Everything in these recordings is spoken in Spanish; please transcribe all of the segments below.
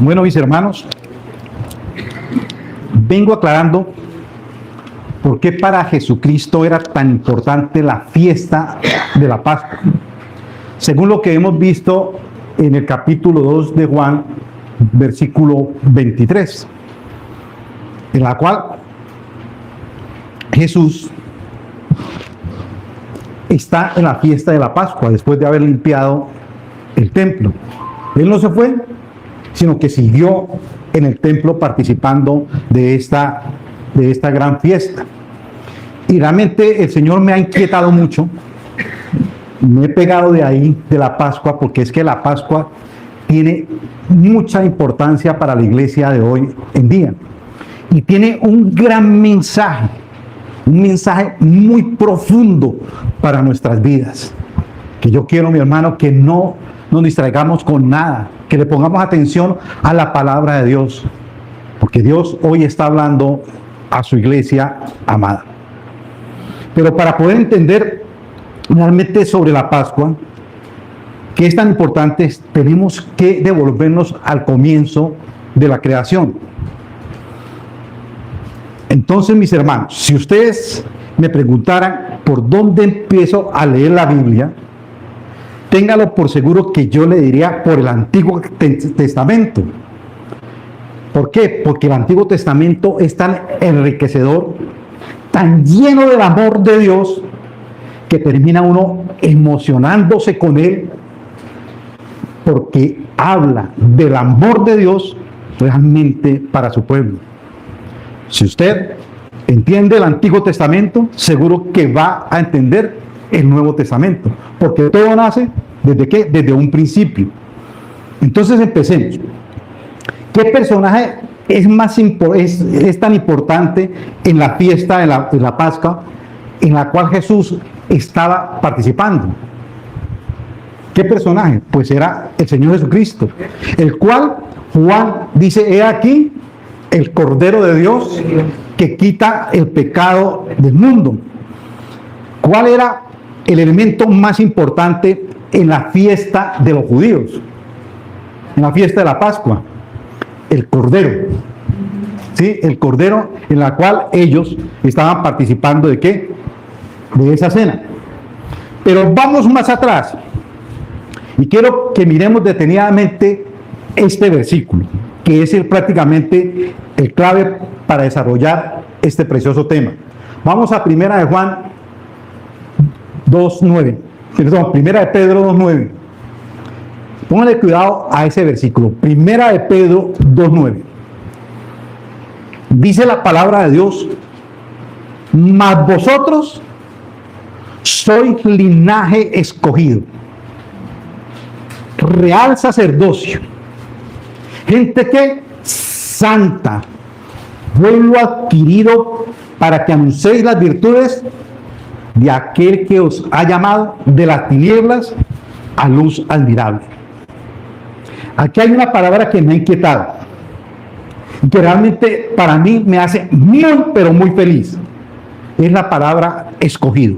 Bueno, mis hermanos, vengo aclarando por qué para Jesucristo era tan importante la fiesta de la Pascua. Según lo que hemos visto en el capítulo 2 de Juan, versículo 23, en la cual Jesús está en la fiesta de la Pascua después de haber limpiado el templo. Él no se fue, sino que siguió en el templo participando de esta gran fiesta. Y realmente el Señor me ha inquietado mucho. Me he pegado de ahí, de la Pascua, porque es que la Pascua tiene mucha importancia para la iglesia de hoy en día. Y tiene un gran mensaje, un mensaje muy profundo para nuestras vidas. Que yo quiero, mi hermano, que no nos distraigamos con nada, que le pongamos atención a la palabra de Dios, porque Dios hoy está hablando a su iglesia amada. Pero para poder entender realmente sobre la Pascua, que es tan importante, tenemos que devolvernos al comienzo de la creación. Entonces, mis hermanos, si ustedes me preguntaran por dónde empiezo a leer la Biblia, téngalo por seguro que yo le diría por el Antiguo Testamento. ¿Por qué? Porque el Antiguo Testamento es tan enriquecedor, tan lleno del amor de Dios, que termina uno emocionándose con él, porque habla del amor de Dios realmente para su pueblo. Si usted entiende el Antiguo Testamento, seguro que va a entender el Nuevo Testamento, porque todo nace ¿desde qué? Desde un principio. Entonces empecemos. ¿Qué personaje es tan importante en la fiesta de la Pascua en la cual Jesús estaba participando? ¿Qué personaje? Pues era el Señor Jesucristo, el cual Juan dice: he aquí el Cordero de Dios que quita el pecado del mundo. ¿Cuál era el elemento más importante en la fiesta de los judíos, en la fiesta de la Pascua? El Cordero. ¿Sí? El Cordero en la cual ellos estaban participando ¿de qué? De esa cena. Pero vamos más atrás y quiero que miremos detenidamente este versículo, que es prácticamente el clave para desarrollar este precioso tema. Vamos a Primera de Juan 2:9. Perdón, Primera de Pedro 2:9. Pónganle cuidado a ese versículo. Primera de Pedro 2:9. Dice la palabra de Dios: mas vosotros sois linaje escogido, real sacerdocio, gente que santa, pueblo adquirido, para que anunciéis las virtudes de aquel que os ha llamado de las tinieblas a luz admirable. Aquí hay una palabra que me ha inquietado y que realmente para mí me hace muy, pero muy feliz. Es la palabra escogido,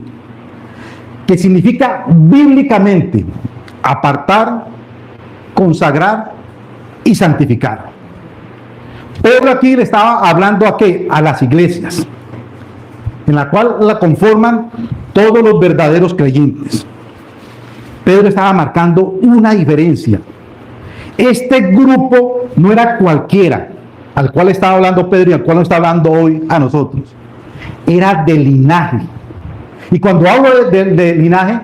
que significa bíblicamente apartar, consagrar y santificar. Pedro aquí le estaba hablando ¿a qué? A las iglesias, en la cual la conforman todos los verdaderos creyentes. Pedro estaba marcando una diferencia. Este grupo no era cualquiera al cual estaba hablando Pedro y al cual nos está hablando hoy a nosotros. Era de linaje. Y cuando hablo de linaje,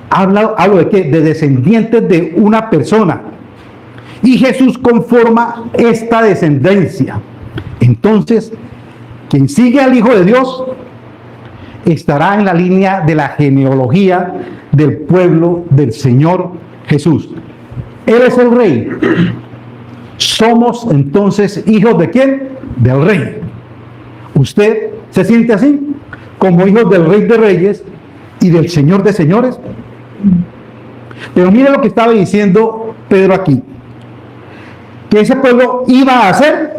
hablo de qué? De descendientes de una persona. Y Jesús conforma esta descendencia. Entonces, quien sigue al Hijo de Dios estará en la línea de la genealogía del pueblo del Señor Jesús. Él es el Rey. Somos entonces hijos ¿de quién? Del Rey. ¿Usted se siente así? Como hijos del Rey de Reyes y del Señor de Señores. Pero mire lo que estaba diciendo Pedro aquí. Que ese pueblo iba a ser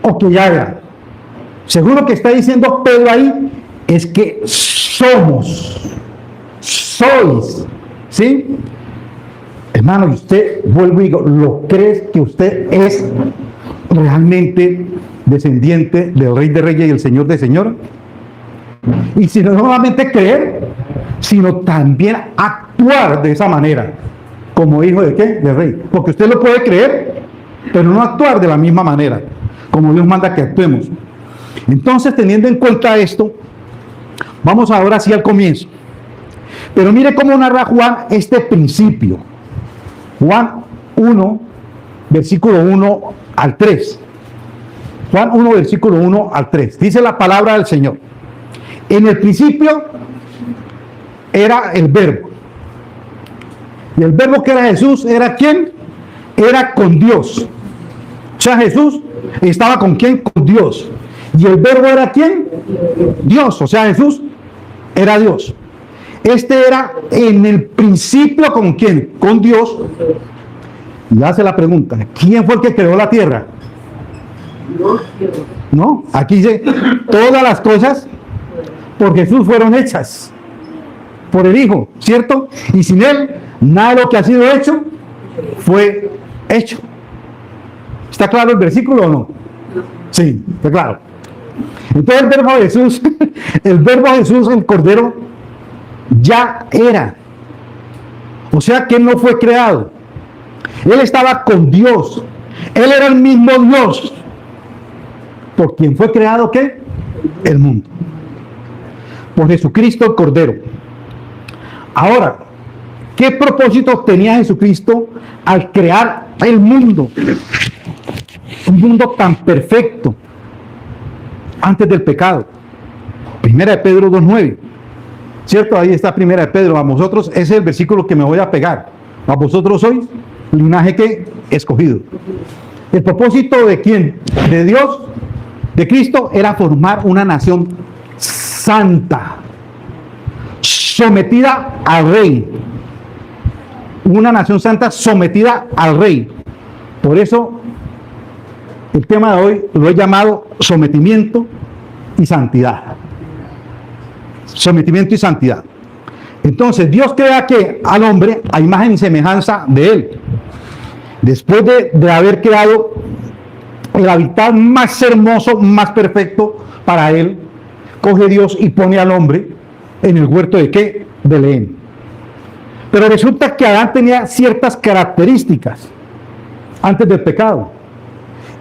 o que ya era. Según lo que está diciendo Pedro ahí, es que somos, sois, ¿sí? Hermano, y usted, vuelvo y digo, ¿lo cree que usted es realmente descendiente del Rey de Reyes y el Señor de Señores? Y si no solamente creer, sino también actuar de esa manera, como hijo de ¿qué? Del Rey. Porque usted lo puede creer, pero no actuar de la misma manera, como Dios manda que actuemos. Entonces, teniendo en cuenta esto, vamos ahora sí al comienzo. Pero mire cómo narra Juan este principio. Juan 1, versículo 1 al 3. Juan 1, versículo 1 al 3. Dice la palabra del Señor. En el principio era el Verbo. Y el Verbo que era Jesús, ¿era quién? Era con Dios. O sea, Jesús estaba con quién? Con Dios. ¿Y el Verbo era quién? Dios. O sea, Jesús era Dios. Este era en el principio con quién? Con Dios. Y hace la pregunta, ¿quién fue el que creó la tierra? No, aquí dice, todas las cosas por Jesús fueron hechas por el Hijo, ¿cierto? Y sin Él, nada de lo que ha sido hecho fue hecho. ¿Está claro el versículo o no? Sí, está claro. Entonces el verbo Jesús, el verbo Jesús, el Cordero, ya era. O sea que Él no fue creado. Él estaba con Dios. Él era el mismo Dios. ¿Por quien fue creado qué? El mundo. Por Jesucristo el Cordero. Ahora, ¿qué propósito tenía Jesucristo al crear el mundo? Un mundo tan perfecto antes del pecado. Primera de Pedro 2:9. ¿Cierto? Ahí está Primera de Pedro. A vosotros, ese es el versículo que me voy a pegar. A vosotros sois linaje que escogido. El propósito de quién? De Dios, de Cristo, era formar una nación santa, sometida al Rey. Una nación santa sometida al Rey. Por eso, el tema de hoy lo he llamado sometimiento y santidad. Sometimiento y santidad. Entonces, Dios crea que al hombre a imagen y semejanza de Él. Después de haber creado el hábitat más hermoso, más perfecto para Él, coge Dios y pone al hombre en el huerto de ¿qué? Del Edén. Pero resulta que Adán tenía ciertas características antes del pecado.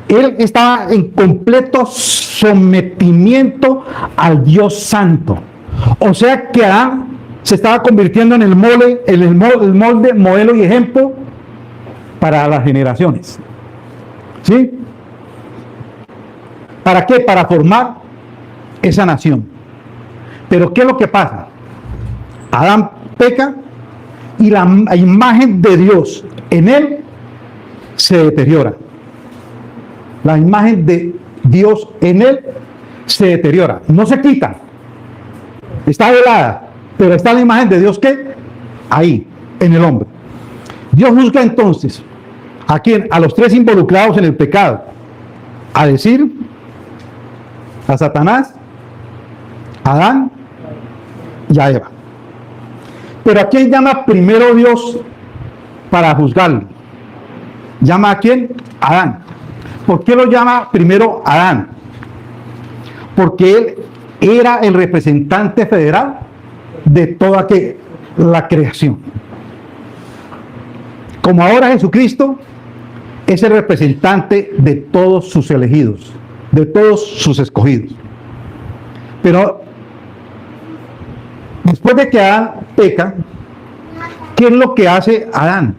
Él estaba en completo sometimiento al Dios Santo. O sea que Adán se estaba convirtiendo en el molde, modelo y ejemplo para las generaciones. ¿Sí? ¿Para qué? Para formar esa nación. Pero ¿qué es lo que pasa? Adán peca y la imagen de Dios en él se deteriora. La imagen de Dios en él se deteriora. No se quita. Está velada, pero está la imagen de Dios ¿qué? Ahí, en el hombre. Dios juzga entonces ¿a quién? A los tres involucrados en el pecado. A decir, a Satanás, a Adán y a Eva. Pero ¿a quién llama primero Dios para juzgarlo? ¿Llama a quién? A Adán. ¿Por qué lo llama primero Adán? Porque él era el representante federal de toda la creación. Como ahora Jesucristo es el representante de todos sus elegidos, de todos sus escogidos. Pero después de que Adán peca, ¿qué es lo que hace Adán?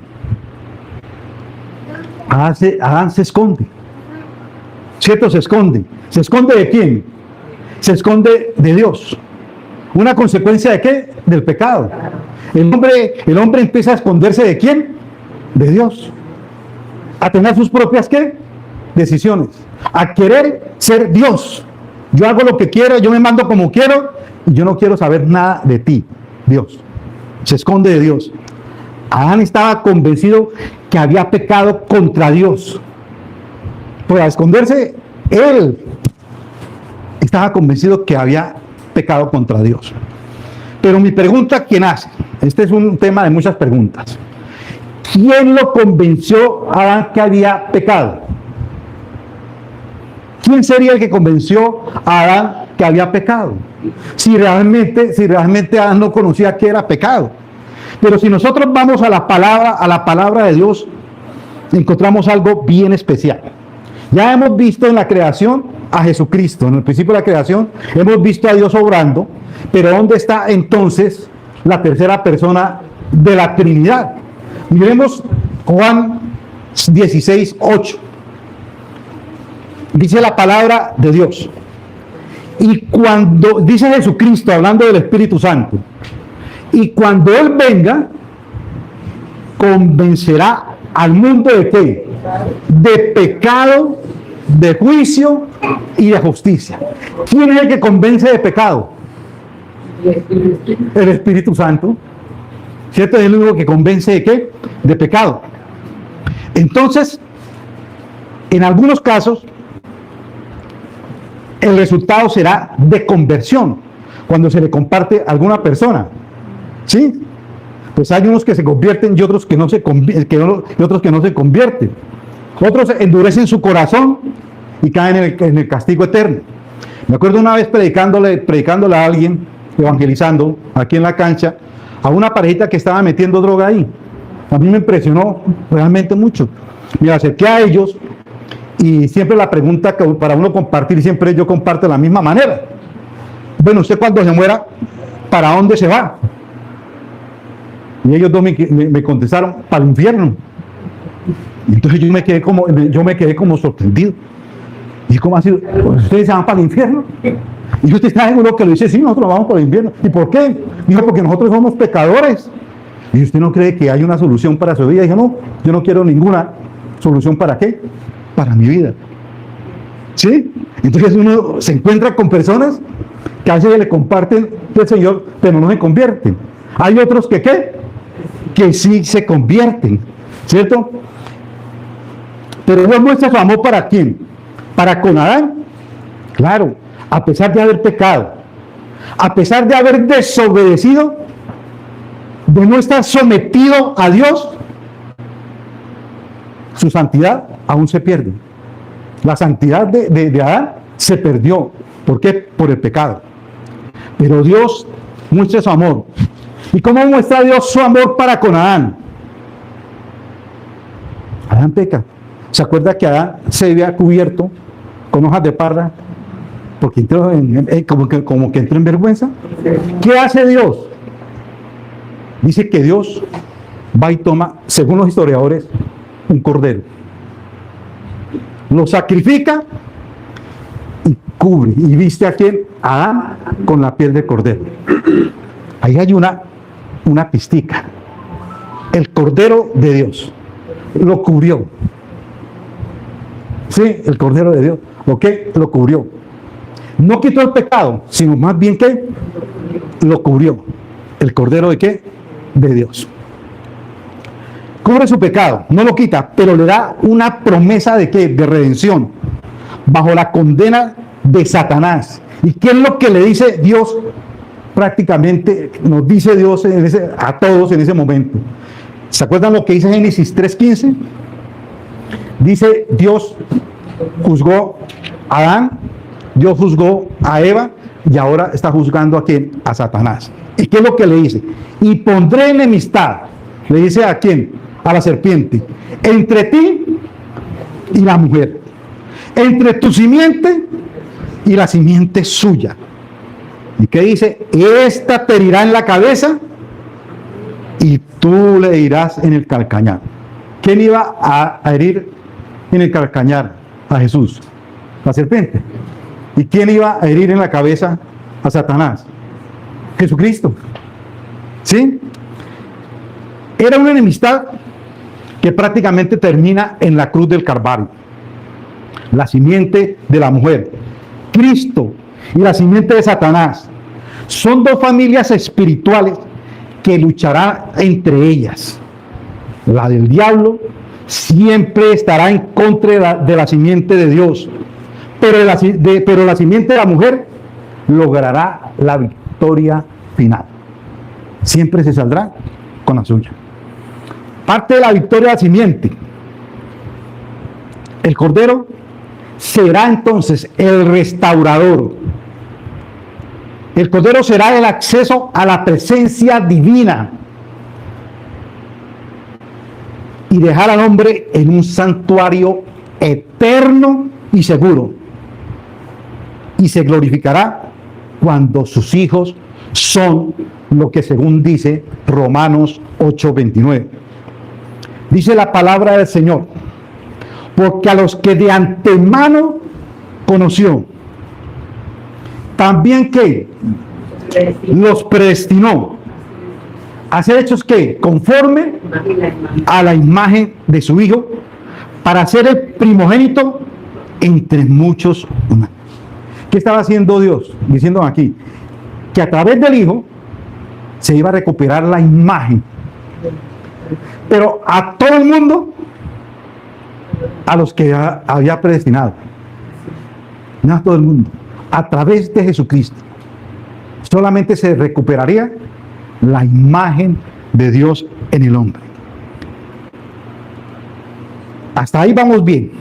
Adán se esconde. ¿Cierto? Se esconde. ¿Se esconde de quién? Se esconde de Dios. ¿Una consecuencia de qué? Del pecado. El hombre empieza a esconderse ¿de quién? De Dios. A tener sus propias ¿qué? Decisiones. A querer ser Dios. Yo hago lo que quiero, yo me mando como quiero y yo no quiero saber nada de ti, Dios. Se esconde de Dios. Adán estaba convencido que había pecado contra Dios. Por esconderse, él estaba convencido que había pecado contra Dios. Pero mi pregunta, ¿quién hace? Este es un tema de muchas preguntas. ¿quién lo convenció a Adán que había pecado? ¿Quién sería el que convenció a Adán que había pecado? Si realmente Adán no conocía qué era pecado. Pero si nosotros vamos a la palabra de Dios, encontramos algo bien especial. Ya hemos visto en la creación a Jesucristo, en el principio de la creación, hemos visto a Dios obrando, pero ¿dónde está entonces la tercera persona de la Trinidad? Miremos Juan 16:8. Dice la palabra de Dios. Y cuando, dice Jesucristo, hablando del Espíritu Santo, y cuando Él venga, convencerá al mundo de ¿qué? De pecado, de juicio y de justicia. ¿Quién es el que convence de pecado? El Espíritu Santo. ¿Cierto? Es el único que convence de ¿qué? De pecado. Entonces, en algunos casos, el resultado será de conversión, cuando se le comparte a alguna persona. ¿Sí? Pues hay unos que se convierten y otros que no se convierten. Otros endurecen su corazón y caen en el castigo eterno. Me acuerdo una vez predicándole a alguien, evangelizando, aquí en la cancha, a una parejita que estaba metiendo droga ahí. A mí me impresionó realmente mucho. Me acerqué a ellos y siempre la pregunta que para uno compartir, siempre yo comparto de la misma manera. Bueno, usted cuando se muera, ¿para dónde se va? Y ellos dos me contestaron, para el infierno. Y entonces yo me quedé como sorprendido. ¿Y cómo ha sido? Pues ustedes se van para el infierno. Y usted está seguro que lo dice, sí, nosotros vamos para el infierno. ¿Y por qué? Dijo, porque nosotros somos pecadores. ¿Y usted no cree que hay una solución para su vida? Dijo, no, yo no quiero ninguna solución. ¿Para qué? Para mi vida. ¿Sí? Entonces uno se encuentra con personas que a veces le comparten del Señor, pero no se convierten. Hay otros que ¿qué? Que sí se convierten, ¿cierto? Pero Dios muestra su amor ¿para quién? Para con Adán. Claro, a pesar de haber pecado, a pesar de haber desobedecido, de no estar sometido a Dios, su santidad aún se pierde. La santidad de Adán se perdió. ¿Por qué? Por el pecado. Pero Dios muestra su amor. ¿Y cómo muestra Dios su amor para con Adán? Adán peca. ¿Se acuerda que Adán se había cubierto con hojas de parra? Porque entró como que entró en vergüenza. ¿Qué hace Dios? Dice que Dios va y toma, según los historiadores, un cordero. Lo sacrifica y cubre. ¿Y viste a quién? A Adán con la piel de cordero. Ahí hay una pistica. El cordero de Dios lo cubrió. Sí, el cordero de Dios. ¿Lo qué? Lo cubrió. No quitó el pecado, sino más bien que lo cubrió. ¿El cordero de qué? De Dios. Cubre su pecado, no lo quita, pero le da una promesa de qué? De redención. Bajo la condena de Satanás. ¿Y qué es lo que le dice Dios? Prácticamente nos dice Dios a todos en ese momento. ¿Se acuerdan lo que dice Génesis 3:15? Dice, Dios juzgó a Adán, Dios juzgó a Eva y ahora está juzgando a quién? A Satanás. ¿Y qué es lo que le dice? Y pondré enemistad. Le dice a quién? A la serpiente. Entre ti y la mujer. Entre tu simiente y la simiente suya. ¿Y qué dice? Esta te herirá en la cabeza y tú le herirás en el calcañar. ¿Quién iba a herir en el calcañar? A Jesús, la serpiente. ¿Y quién iba a herir en la cabeza a Satanás? Jesucristo. ¿Sí? Era una enemistad que prácticamente termina en la cruz del Calvario. La simiente de la mujer, Cristo, y la simiente de Satanás. Son dos familias espirituales que lucharán entre ellas. La del diablo siempre estará en contra de la simiente de Dios, pero la simiente de la mujer logrará la victoria final. Siempre se saldrá con la suya. aparte de la victoria de la simiente, el Cordero será entonces el restaurador. El Cordero será el acceso a la presencia divina y dejar al hombre en un santuario eterno y seguro. Y se glorificará cuando sus hijos son lo que según dice Romanos 8:29. Dice la palabra del Señor: porque a los que de antemano conoció, también que los predestinó a ser hechos que conforme a la imagen de su Hijo, para ser el primogénito entre muchos humanos. ¿Qué estaba haciendo Dios? Diciendo aquí que a través del Hijo se iba a recuperar la imagen, pero a todo el mundo, a los que había predestinado, no a todo el mundo, a través de Jesucristo solamente se recuperaría la imagen de Dios en el hombre. Hasta ahí vamos bien,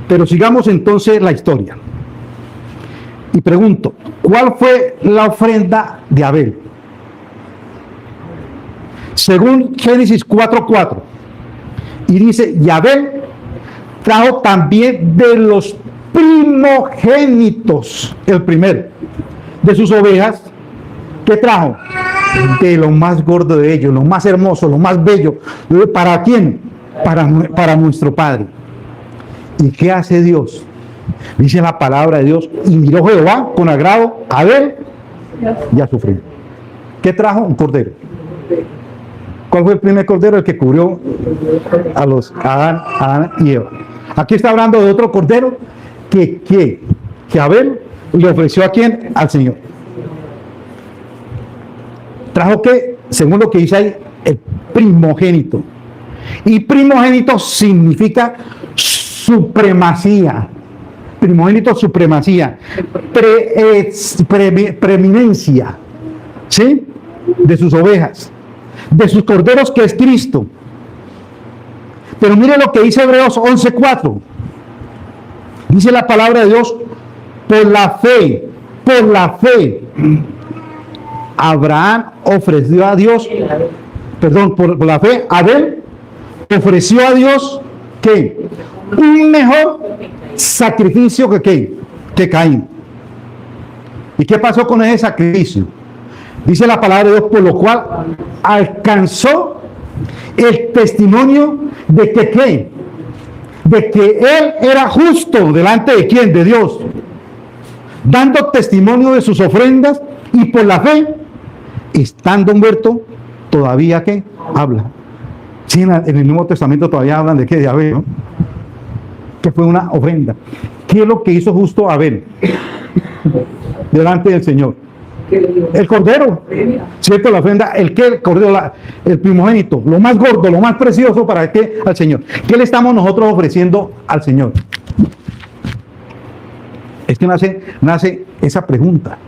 pero sigamos entonces la historia y pregunto, ¿cuál fue la ofrenda de Abel? Según Génesis 4:4, y dice: y Abel trajo también de los primogénitos, el primero, de sus ovejas. ¿Qué trajo? De lo más gordo de ellos, lo más hermoso, lo más bello. ¿Para quién? Para nuestro Padre. ¿Y qué hace Dios? Dice la palabra de Dios: y miró Jehová con agrado a Abel y a su ofrenda. ¿Qué trajo? Un cordero. ¿Cuál fue el primer cordero? El que cubrió a Adán y Eva. Aquí está hablando de otro cordero que Abel le ofreció ¿a quién? Al Señor. Trajo que, según lo que dice ahí, el primogénito. Y primogénito significa supremacía. Primogénito, supremacía. Preeminencia. ¿Sí? De sus ovejas. De sus corderos, que es Cristo. Pero mire lo que dice Hebreos 11:4. Dice la palabra de Dios: por la fe, Abraham ofreció a Dios, por la fe, Abel ofreció a Dios, ¿qué? Un mejor sacrificio que Caín. ¿Y qué pasó con ese sacrificio? Dice la palabra de Dios: por lo cual alcanzó el testimonio de que ¿qué? De que él era justo delante de ¿quién? De Dios, dando testimonio de sus ofrendas, y por la fe, estando muerto, todavía ¿qué? Habla. Sí, en el Nuevo Testamento todavía hablan de ¿qué? De Abel, ¿no? Que fue una ofrenda. ¿Qué es lo que hizo justo Abel delante del Señor? El cordero, ¿cierto? La ofrenda, el cordero, el primogénito, lo más gordo, lo más precioso, ¿para qué? Al Señor. ¿Qué le estamos nosotros ofreciendo al Señor? Es que nace esa pregunta.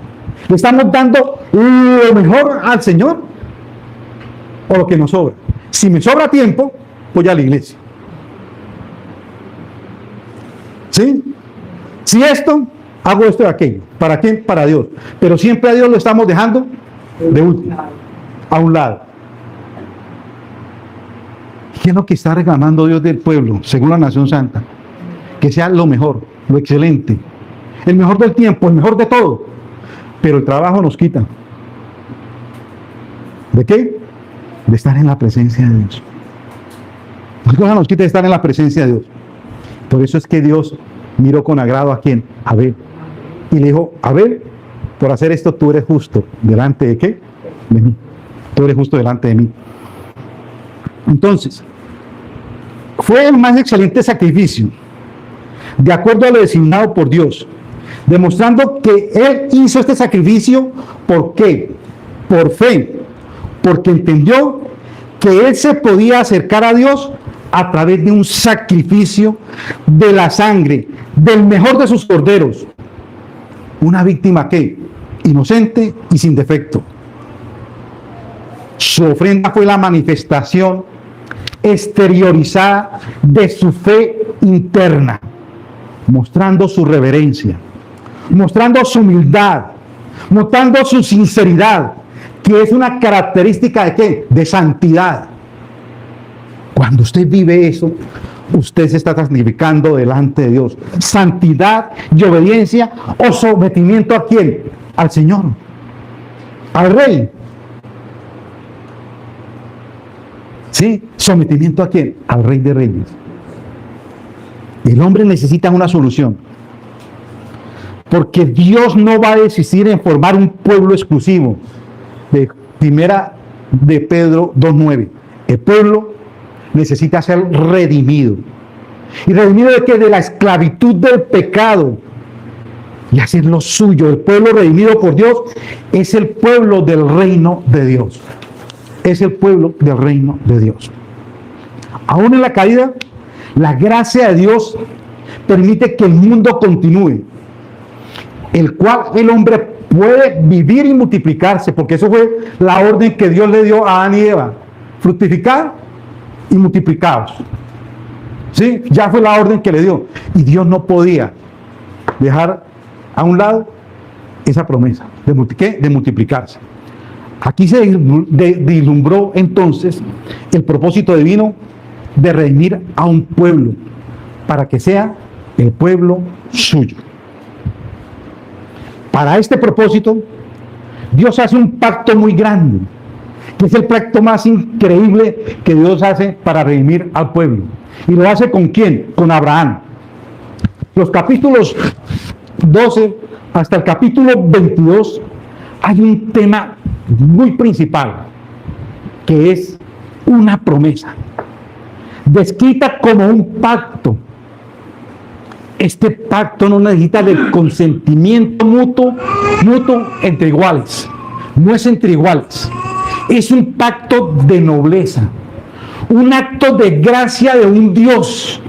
¿Le estamos dando lo mejor al Señor o lo que nos sobra? Si me sobra tiempo, voy a la iglesia. ¿Sí? Si esto, hago esto y aquello. ¿Para quién? Para Dios. Pero siempre a Dios lo estamos dejando de último, a un lado. ¿Qué es lo que está reclamando Dios del pueblo, según la nación santa? Que sea lo mejor, lo excelente, el mejor del tiempo, el mejor de todo. Pero el trabajo nos quita. ¿De qué? De estar en la presencia de Dios. ¿Qué cosa nos quita de estar en la presencia de Dios? Por eso es que Dios miró con agrado ¿a quién? A Abel. Y le dijo: Abel, por hacer esto tú eres justo. ¿Delante de qué? De mí. Tú eres justo delante de mí. Entonces, fue el más excelente sacrificio, de acuerdo a lo designado por Dios, demostrando que Él hizo este sacrificio. ¿Por qué? Por fe. Porque entendió que Él se podía acercar a Dios a través de un sacrificio de la sangre del mejor de sus corderos. Una víctima que inocente y sin defecto. Su ofrenda fue la manifestación exteriorizada de su fe interna, mostrando su reverencia, mostrando su humildad, mostrando su sinceridad, que es una característica de ¿qué? De santidad. Cuando usted vive eso, usted se está santificando delante de Dios. Santidad y obediencia o sometimiento ¿a quién? Al Señor, al Rey. ¿Sí? ¿Sometimiento a quién? Al Rey de Reyes. El hombre necesita una solución. Porque Dios no va a desistir en formar un pueblo exclusivo. De primera de Pedro 2:9. El pueblo necesita ser redimido. ¿Y redimido de qué? De la esclavitud del pecado. Y hacerlo suyo. El pueblo redimido por Dios es el pueblo del reino de Dios. Es el pueblo del reino de Dios. Aún en la caída, la gracia de Dios permite que el mundo continúe, el cual el hombre puede vivir y multiplicarse, porque eso fue la orden que Dios le dio a Adán y Eva: fructificar y multiplicaos. ¿Sí? Ya fue la orden que le dio, y Dios no podía dejar a un lado esa promesa de multiplicarse. Aquí se vislumbró entonces el propósito divino de redimir a un pueblo para que sea el pueblo suyo. Para este propósito, Dios hace un pacto muy grande, que es el pacto más increíble que Dios hace para redimir al pueblo. ¿Y lo hace con quién? Con Abraham. Los capítulos 12 hasta el capítulo 22 hay un tema muy principal, que es una promesa, descrita como un pacto. Este pacto no necesita del consentimiento mutuo entre iguales. No es entre iguales. Es un pacto de nobleza, un acto de gracia de un Dios,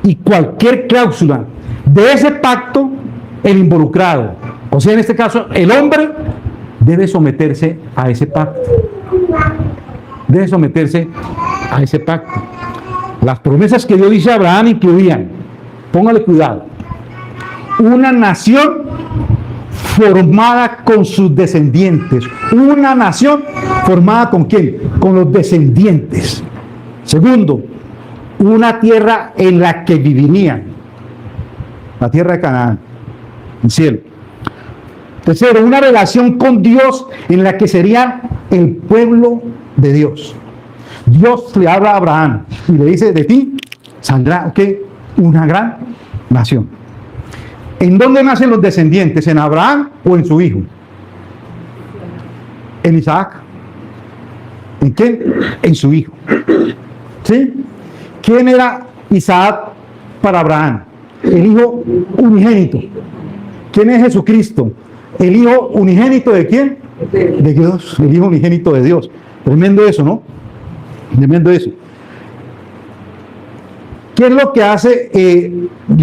y cualquier cláusula de ese pacto, el involucrado, o sea, en este caso, el hombre, debe someterse a ese pacto. Debe someterse a ese pacto. Las promesas que Dios dice a Abraham incluían, póngale cuidado, una nación formada con sus descendientes. Una nación formada ¿con quién? Con los descendientes. Segundo, una tierra en la que vivirían. La tierra de Canaán, el cielo. Tercero, una relación con Dios en la que sería el pueblo de Dios. Dios le habla a Abraham y le dice: de ti saldrá ¿qué? Una gran nación. ¿En dónde nacen los descendientes? ¿En Abraham o en su hijo? En Isaac. ¿En quién? En su hijo. ¿Sí? ¿Quién era Isaac para Abraham? El hijo unigénito. ¿Quién es Jesucristo? ¿El hijo unigénito de quién? De Dios. El hijo unigénito de Dios. Tremendo eso, ¿no? Tremendo eso. ¿Qué es lo que hace,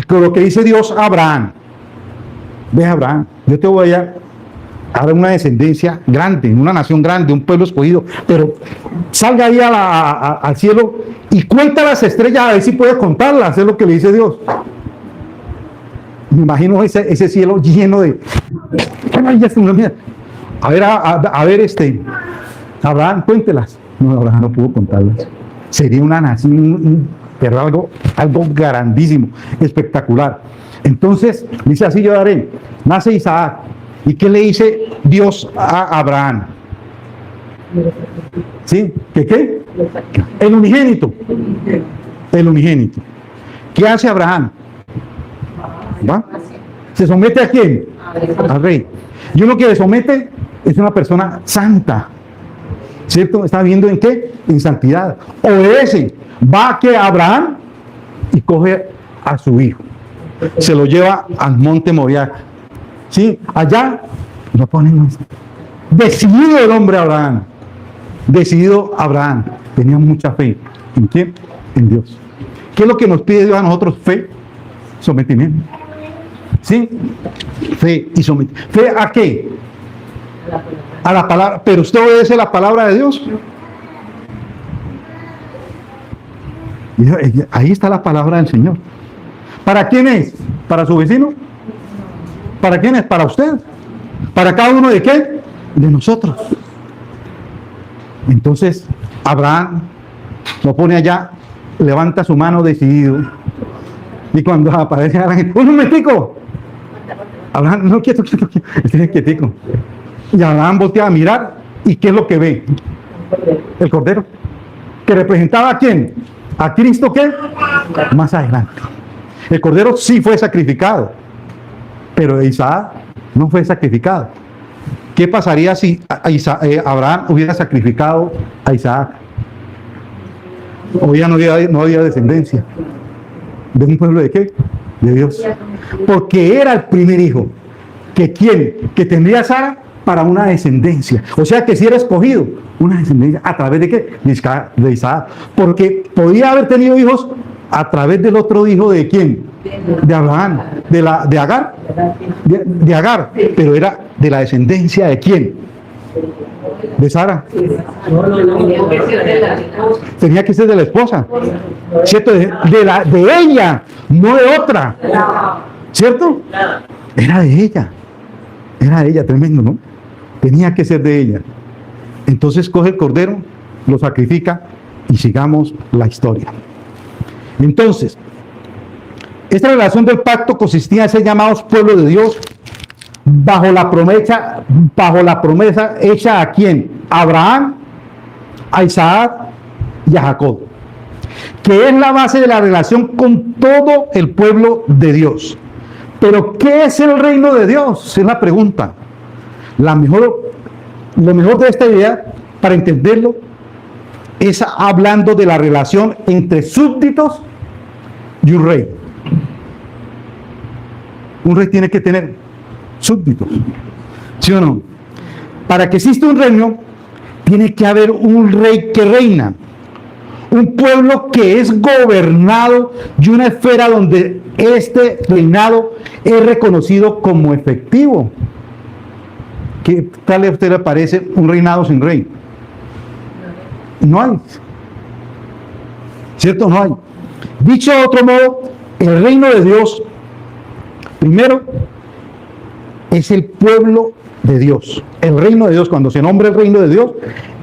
con lo que dice Dios a Abraham? Ve, Abraham, yo te voy a dar una descendencia grande, una nación grande, un pueblo escogido, pero salga ahí al cielo y cuenta las estrellas, a ver si puedes contarlas, es lo que le dice Dios. Me imagino ese cielo lleno de... A ver, Abraham, cuéntelas. No, Abraham no pudo contarlas. Sería una nación, pero algo grandísimo, espectacular. Entonces, dice así: yo daré. Nace Isaac. ¿Y qué le dice Dios a Abraham? ¿Sí? ¿Qué? El unigénito. El unigénito. ¿Qué hace Abraham? ¿Va? ¿Se somete a quién? Al rey. Y uno que le somete es una persona santa, ¿cierto? Está viviendo en qué? En santidad. Obedece. Va a que Abraham y coge a su hijo. Se lo lleva al monte Moriah. ¿Sí? Allá lo ponen. Decidido el hombre Abraham. Decidido Abraham. Tenía mucha fe. ¿En quién? En Dios. ¿Qué es lo que nos pide Dios a nosotros? Fe, sometimiento. ¿Sí? Fe y sometimiento. ¿Fe a qué? A la palabra. ¿Pero usted obedece la palabra de Dios? Y ahí está la palabra del Señor. ¿Para quién es? ¿Para su vecino? ¿Para quién es? ¿Para usted? ¿Para cada uno de qué? De nosotros. Entonces, Abraham lo pone allá, levanta su mano decidido. Y cuando aparece Abraham, ¡un momentico! Abraham, no, quieto, quietico. Y Abraham voltea a mirar, ¿y qué es lo que ve? El Cordero. ¿Que representaba a quién? ¿A Cristo qué? Más adelante. El Cordero sí fue sacrificado, pero Isaac no fue sacrificado. ¿Qué pasaría si Abraham hubiera sacrificado a Isaac? Hoy ya no había descendencia. ¿De un pueblo de qué? De Dios. Porque era el primer hijo. ¿Que quién? Que tendría Sara para una descendencia. O sea que si era escogido, una descendencia. ¿A través de qué? De Isaac. Porque podía haber tenido hijos a través del otro hijo de quién? De Abraham. De Agar. De Agar. Pero era de la descendencia de quién? De Sara. Tenía que ser de la esposa, ¿cierto? De ella, no de otra, ¿cierto? Era de ella, tremendo, ¿no? Tenía que ser de ella. Entonces coge el cordero, lo sacrifica y sigamos la historia. Entonces, esta relación del pacto consistía en ser llamados pueblo de Dios bajo la promesa hecha a quién? A Abraham, a Isaac y a Jacob, que es la base de la relación con todo el pueblo de Dios. Pero ¿qué es el reino de Dios? Es la pregunta. Lo mejor de esta idea, para entenderlo, es hablando de la relación entre súbditos y un rey. Un rey tiene que tener súbditos, ¿sí o no? Para que exista un reino, tiene que haber un rey que reina, un pueblo que es gobernado y una esfera donde este reinado es reconocido como efectivo. ¿Qué tal a usted le parece un reinado sin rey? No hay, ¿cierto? No hay. Dicho de otro modo, el reino de Dios, primero, es el pueblo de Dios. El reino de Dios, cuando se nombra el reino de Dios,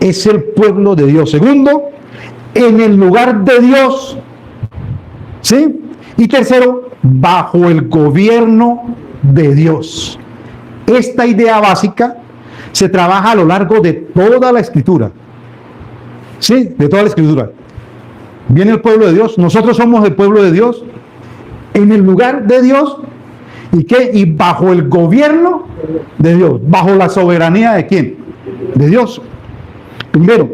es el pueblo de Dios. Segundo, en el lugar de Dios, ¿sí? Y tercero, bajo el gobierno de Dios. Esta idea básica se trabaja a lo largo de toda la Escritura. ¿Sí? De toda la Escritura. Viene el pueblo de Dios, nosotros somos el pueblo de Dios, en el lugar de Dios. ¿Y qué? Y bajo el gobierno de Dios. ¿Bajo la soberanía de quién? De Dios. Primero,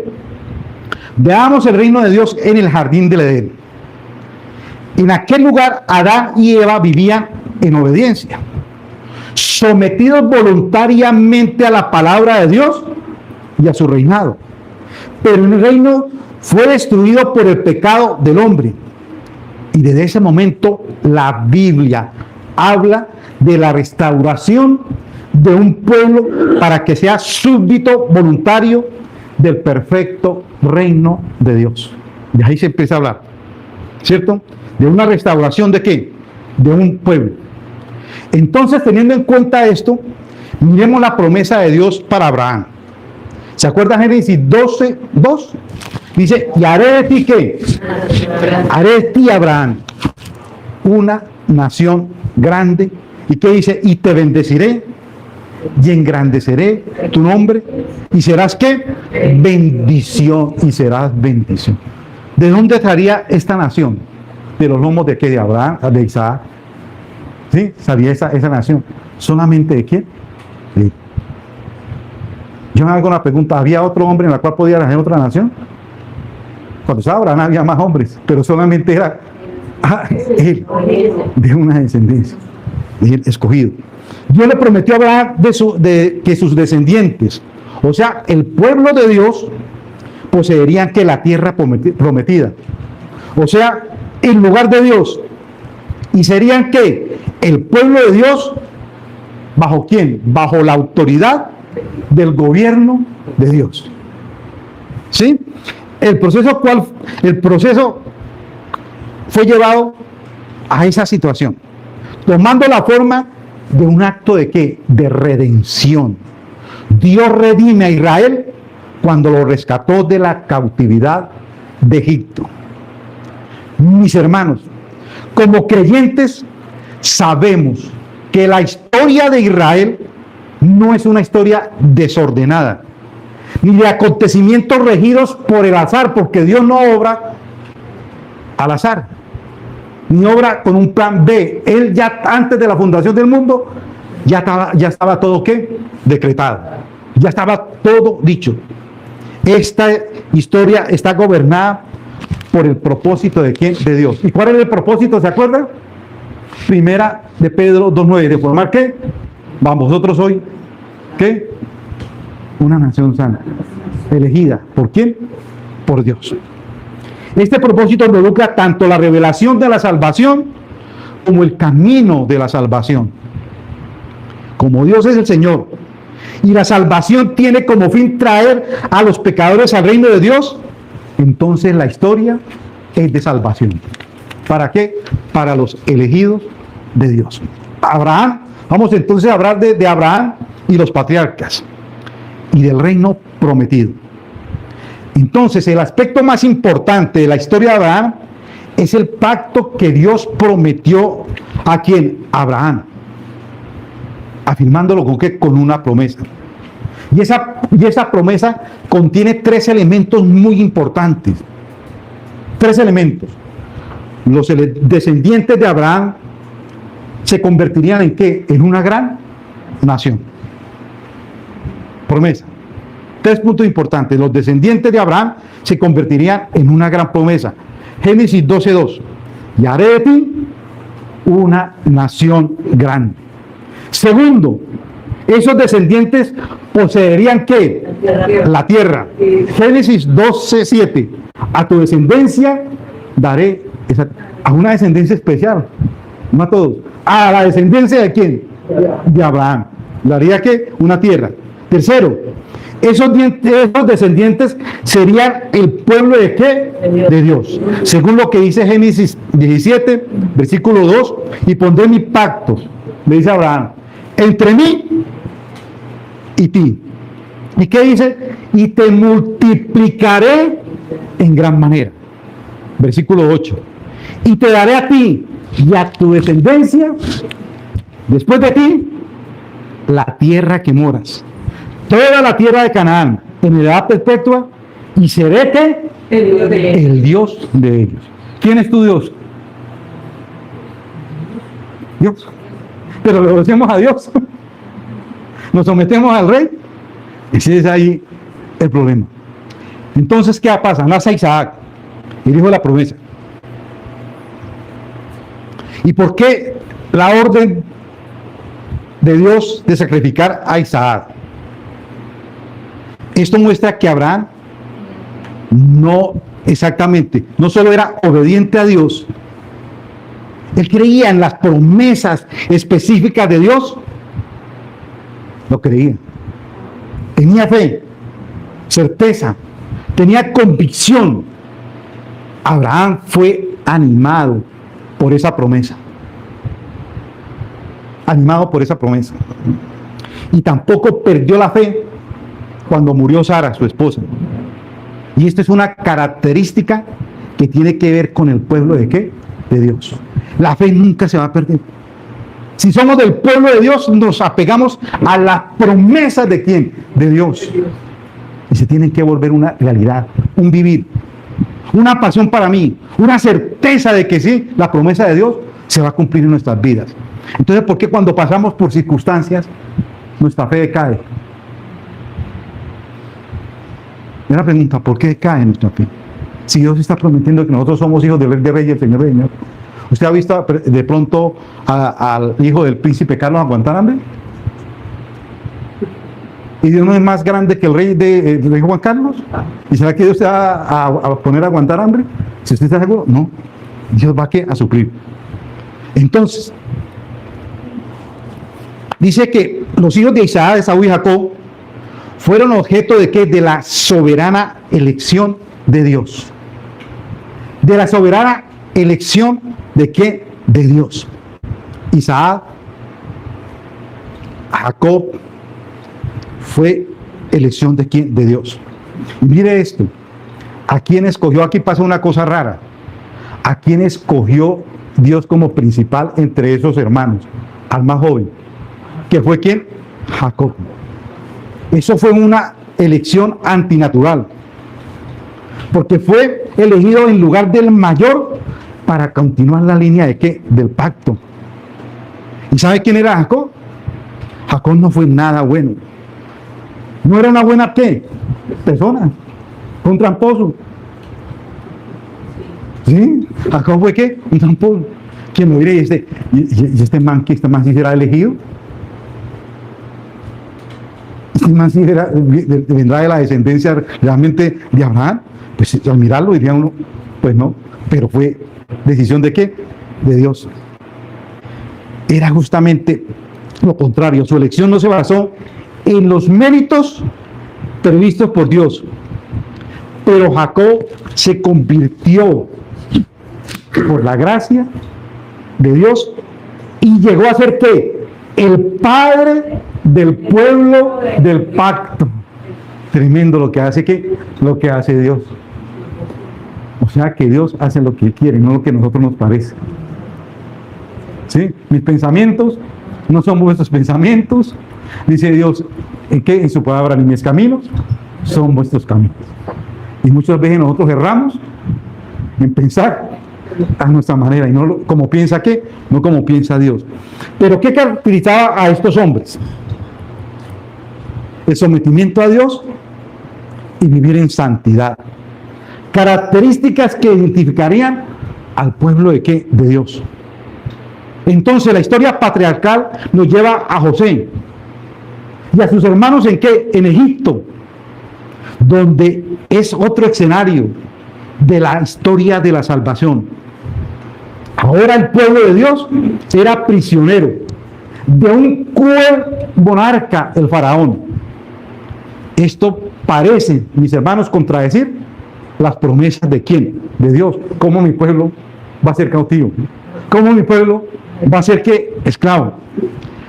veamos el reino de Dios en el jardín del Edén. En aquel lugar, Adán y Eva vivían en obediencia, sometidos voluntariamente a la palabra de Dios y a su reinado. Pero el reino fue destruido por el pecado del hombre. Y desde ese momento, la Biblia habla de la restauración de un pueblo para que sea súbdito voluntario del perfecto reino de Dios. De ahí se empieza a hablar, ¿cierto? De una restauración de qué? De un pueblo. Entonces, teniendo en cuenta esto, miremos la promesa de Dios para Abraham. ¿Se acuerdan Génesis 12:2? Dice, y haré de ti ¿qué? Haré de ti, Abraham, una nación grande. ¿Y qué dice? Y te bendeciré y engrandeceré tu nombre y serás ¿qué? Bendición, y serás bendición. ¿De dónde estaría esta nación? De los lomos de qué? De Abraham, de Isaac. ¿Sí? ¿Sabía esa nación? ¿Solamente de quién? De... Yo me hago una pregunta, ¿había otro hombre en la cual podía nacer otra nación? Cuando estaba Abraham había más hombres, pero solamente era él, de una descendencia, de él escogido. Dios le prometió a Abraham que sus descendientes, o sea, el pueblo de Dios, poseerían que la tierra prometida, o sea, el lugar de Dios, y serían que el pueblo de Dios, ¿bajo quién? Bajo la autoridad del gobierno de Dios. ¿Sí? El proceso fue llevado a esa situación, tomando la forma de un acto de ¿qué? De redención. Dios redime a Israel cuando lo rescató de la cautividad de Egipto. Mis hermanos, como creyentes sabemos que la historia de Israel no es una historia desordenada, ni de acontecimientos regidos por el azar, porque Dios no obra al azar, ni obra con un plan B. Él ya antes de la fundación del mundo, ya estaba todo ¿qué? Decretado. Ya estaba todo dicho. Esta historia está gobernada por el propósito de ¿quién? De Dios. ¿Y cuál es el propósito? ¿Se acuerdan? Primera de Pedro 2:9, de formar ¿qué? Vosotros hoy, ¿qué? Una nación santa, elegida. ¿Por quién? Por Dios. Este propósito involucra tanto la revelación de la salvación como el camino de la salvación. Como Dios es el Señor y la salvación tiene como fin traer a los pecadores al reino de Dios, entonces la historia es de salvación. ¿Para qué? Para los elegidos de Dios. Abraham, vamos entonces a hablar de Abraham y los patriarcas y del reino prometido. Entonces, el aspecto más importante de la historia de Abraham es el pacto que Dios prometió a quien Abraham, afirmándolo con ¿qué? Con una promesa. Y esa promesa contiene tres elementos muy importantes. Tres elementos. Los descendientes de Abraham se convertirían en ¿qué? En una gran nación. Promesa. Tres puntos importantes. Los descendientes de Abraham se convertirían en una gran promesa. Génesis 12:2. Y haré de ti una nación grande. Segundo, esos descendientes poseerían ¿qué? La tierra. Génesis 12:7. A tu descendencia daré a una descendencia especial. No a todos. A la descendencia de ¿quién? De Abraham. ¿Daría qué? Una tierra. Tercero, esos descendientes serían el pueblo de ¿qué? De Dios. Según lo que dice Génesis 17, versículo 2, y pondré mi pacto, le dice Abraham, entre mí y ti. ¿Y qué dice? Y te multiplicaré en gran manera. Versículo 8. Y te daré a ti y a tu descendencia, después de ti, la tierra que moras. Toda la tierra de Canaán, en edad perpetua, y seré ¿qué? El Dios de ellos. ¿Quién es tu Dios? Dios. Pero le obedecemos a Dios. Nos sometemos al rey. Ese es ahí el problema. Entonces, ¿qué pasa? Nace Isaac, el hijo de la promesa. ¿Y por qué la orden de Dios de sacrificar a Isaac? Esto muestra que Abraham no solo era obediente a Dios, él creía en las promesas específicas de Dios, lo creía, tenía fe, certeza, tenía convicción. Abraham fue animado por esa promesa, y tampoco perdió la fe cuando murió Sara, su esposa. Y esta es una característica que tiene que ver con el pueblo de ¿qué? De Dios. La fe nunca se va a perder. Si somos del pueblo de Dios, nos apegamos a las promesas de ¿quién? De Dios. Y se tienen que volver una realidad, un vivir, una pasión para mí, una certeza de que sí, la promesa de Dios se va a cumplir en nuestras vidas. Entonces, ¿por qué cuando pasamos por circunstancias, nuestra fe decae? La pregunta, ¿por qué cae nuestra fe? Si Dios está prometiendo que nosotros somos hijos del Rey de Reyes y el Señor de Señor. ¿Usted ha visto de pronto al hijo del príncipe Carlos aguantar hambre? ¿Y Dios no es más grande que el rey Juan Carlos? ¿Y será que Dios se va a poner a aguantar hambre? Si usted está seguro, no. Dios va a suplir. Entonces, dice que los hijos de Isaac, Esaú y Jacob fueron objeto de ¿qué? De la soberana elección de Dios. De la soberana elección de qué? De Dios. Isaac, Jacob, fue elección de quién? De Dios. Y mire esto, ¿a quién escogió? Aquí pasa una cosa rara. ¿A quién escogió Dios como principal entre esos hermanos? Al más joven. ¿Que fue quién? Jacob. Eso fue una elección antinatural, porque fue elegido en lugar del mayor para continuar la línea de qué? Del pacto. ¿Y sabe quién era Jacob? Jacob no fue nada bueno. No era una buena ¿qué? Persona. Fue un tramposo. ¿Sí? Jacob fue ¿qué? Un tramposo. ¿Quién lo dirá? ¿Y este man sí será elegido? ¿Este man sí vendrá de la descendencia realmente de Abraham? Pues al mirarlo diría uno, pues no. Pero fue decisión de ¿qué? De Dios. Era justamente lo contrario. Su elección no se basó en los méritos previstos por Dios, pero Jacob se convirtió por la gracia de Dios y llegó a ser ¿qué? El padre del pueblo del pacto. Tremendo lo que hace ¿qué? Lo que hace Dios. O sea que Dios hace lo que Él quiere, no lo que a nosotros nos parece. ¿Sí? Mis pensamientos no son vuestros pensamientos, dice Dios, ¿en qué? En su palabra, ni mis caminos son vuestros caminos. Y muchas veces nosotros erramos en pensar a nuestra manera, y no como piensa ¿qué? No como piensa Dios. Pero ¿qué caracterizaba a estos hombres? El sometimiento a Dios y vivir en santidad. Características que identificarían al pueblo de ¿qué? De Dios. Entonces la historia patriarcal nos lleva a José y a sus hermanos ¿en qué? En Egipto, donde es otro escenario de la historia de la salvación. Ahora el pueblo de Dios era prisionero de un cruel monarca, el faraón. Esto parece, mis hermanos, contradecir las promesas de ¿quién? De Dios. ¿Cómo mi pueblo va a ser cautivo? ¿Cómo mi pueblo va a ser ¿qué? Esclavo?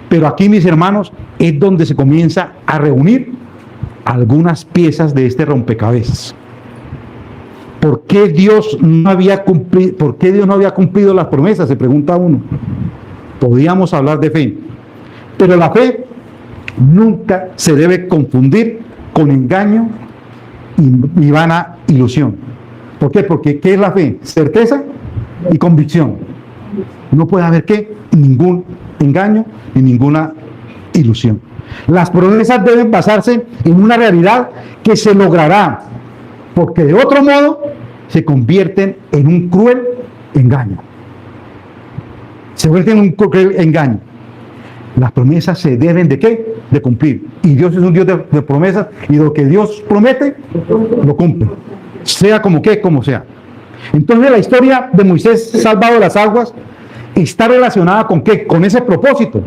Pero aquí, mis hermanos, es donde se comienza a reunir algunas piezas de este rompecabezas. ¿Por qué Dios no había cumplido las promesas? Se pregunta uno. Podíamos hablar de fe, pero la fe nunca se debe confundir con engaño y vana ilusión. ¿Por qué? Porque ¿qué es la fe? Certeza y convicción. No puede haber ¿qué? Ningún engaño y ninguna ilusión. Las promesas deben basarse en una realidad que se logrará, porque de otro modo se convierten en un cruel engaño. Se convierten en un cruel engaño. Las promesas se deben ¿de qué? De cumplir. Y Dios es un Dios de promesas, y lo que Dios promete, lo cumple. Sea como que, como sea. Entonces la historia de Moisés salvado de las aguas está relacionada con ¿qué? Con ese propósito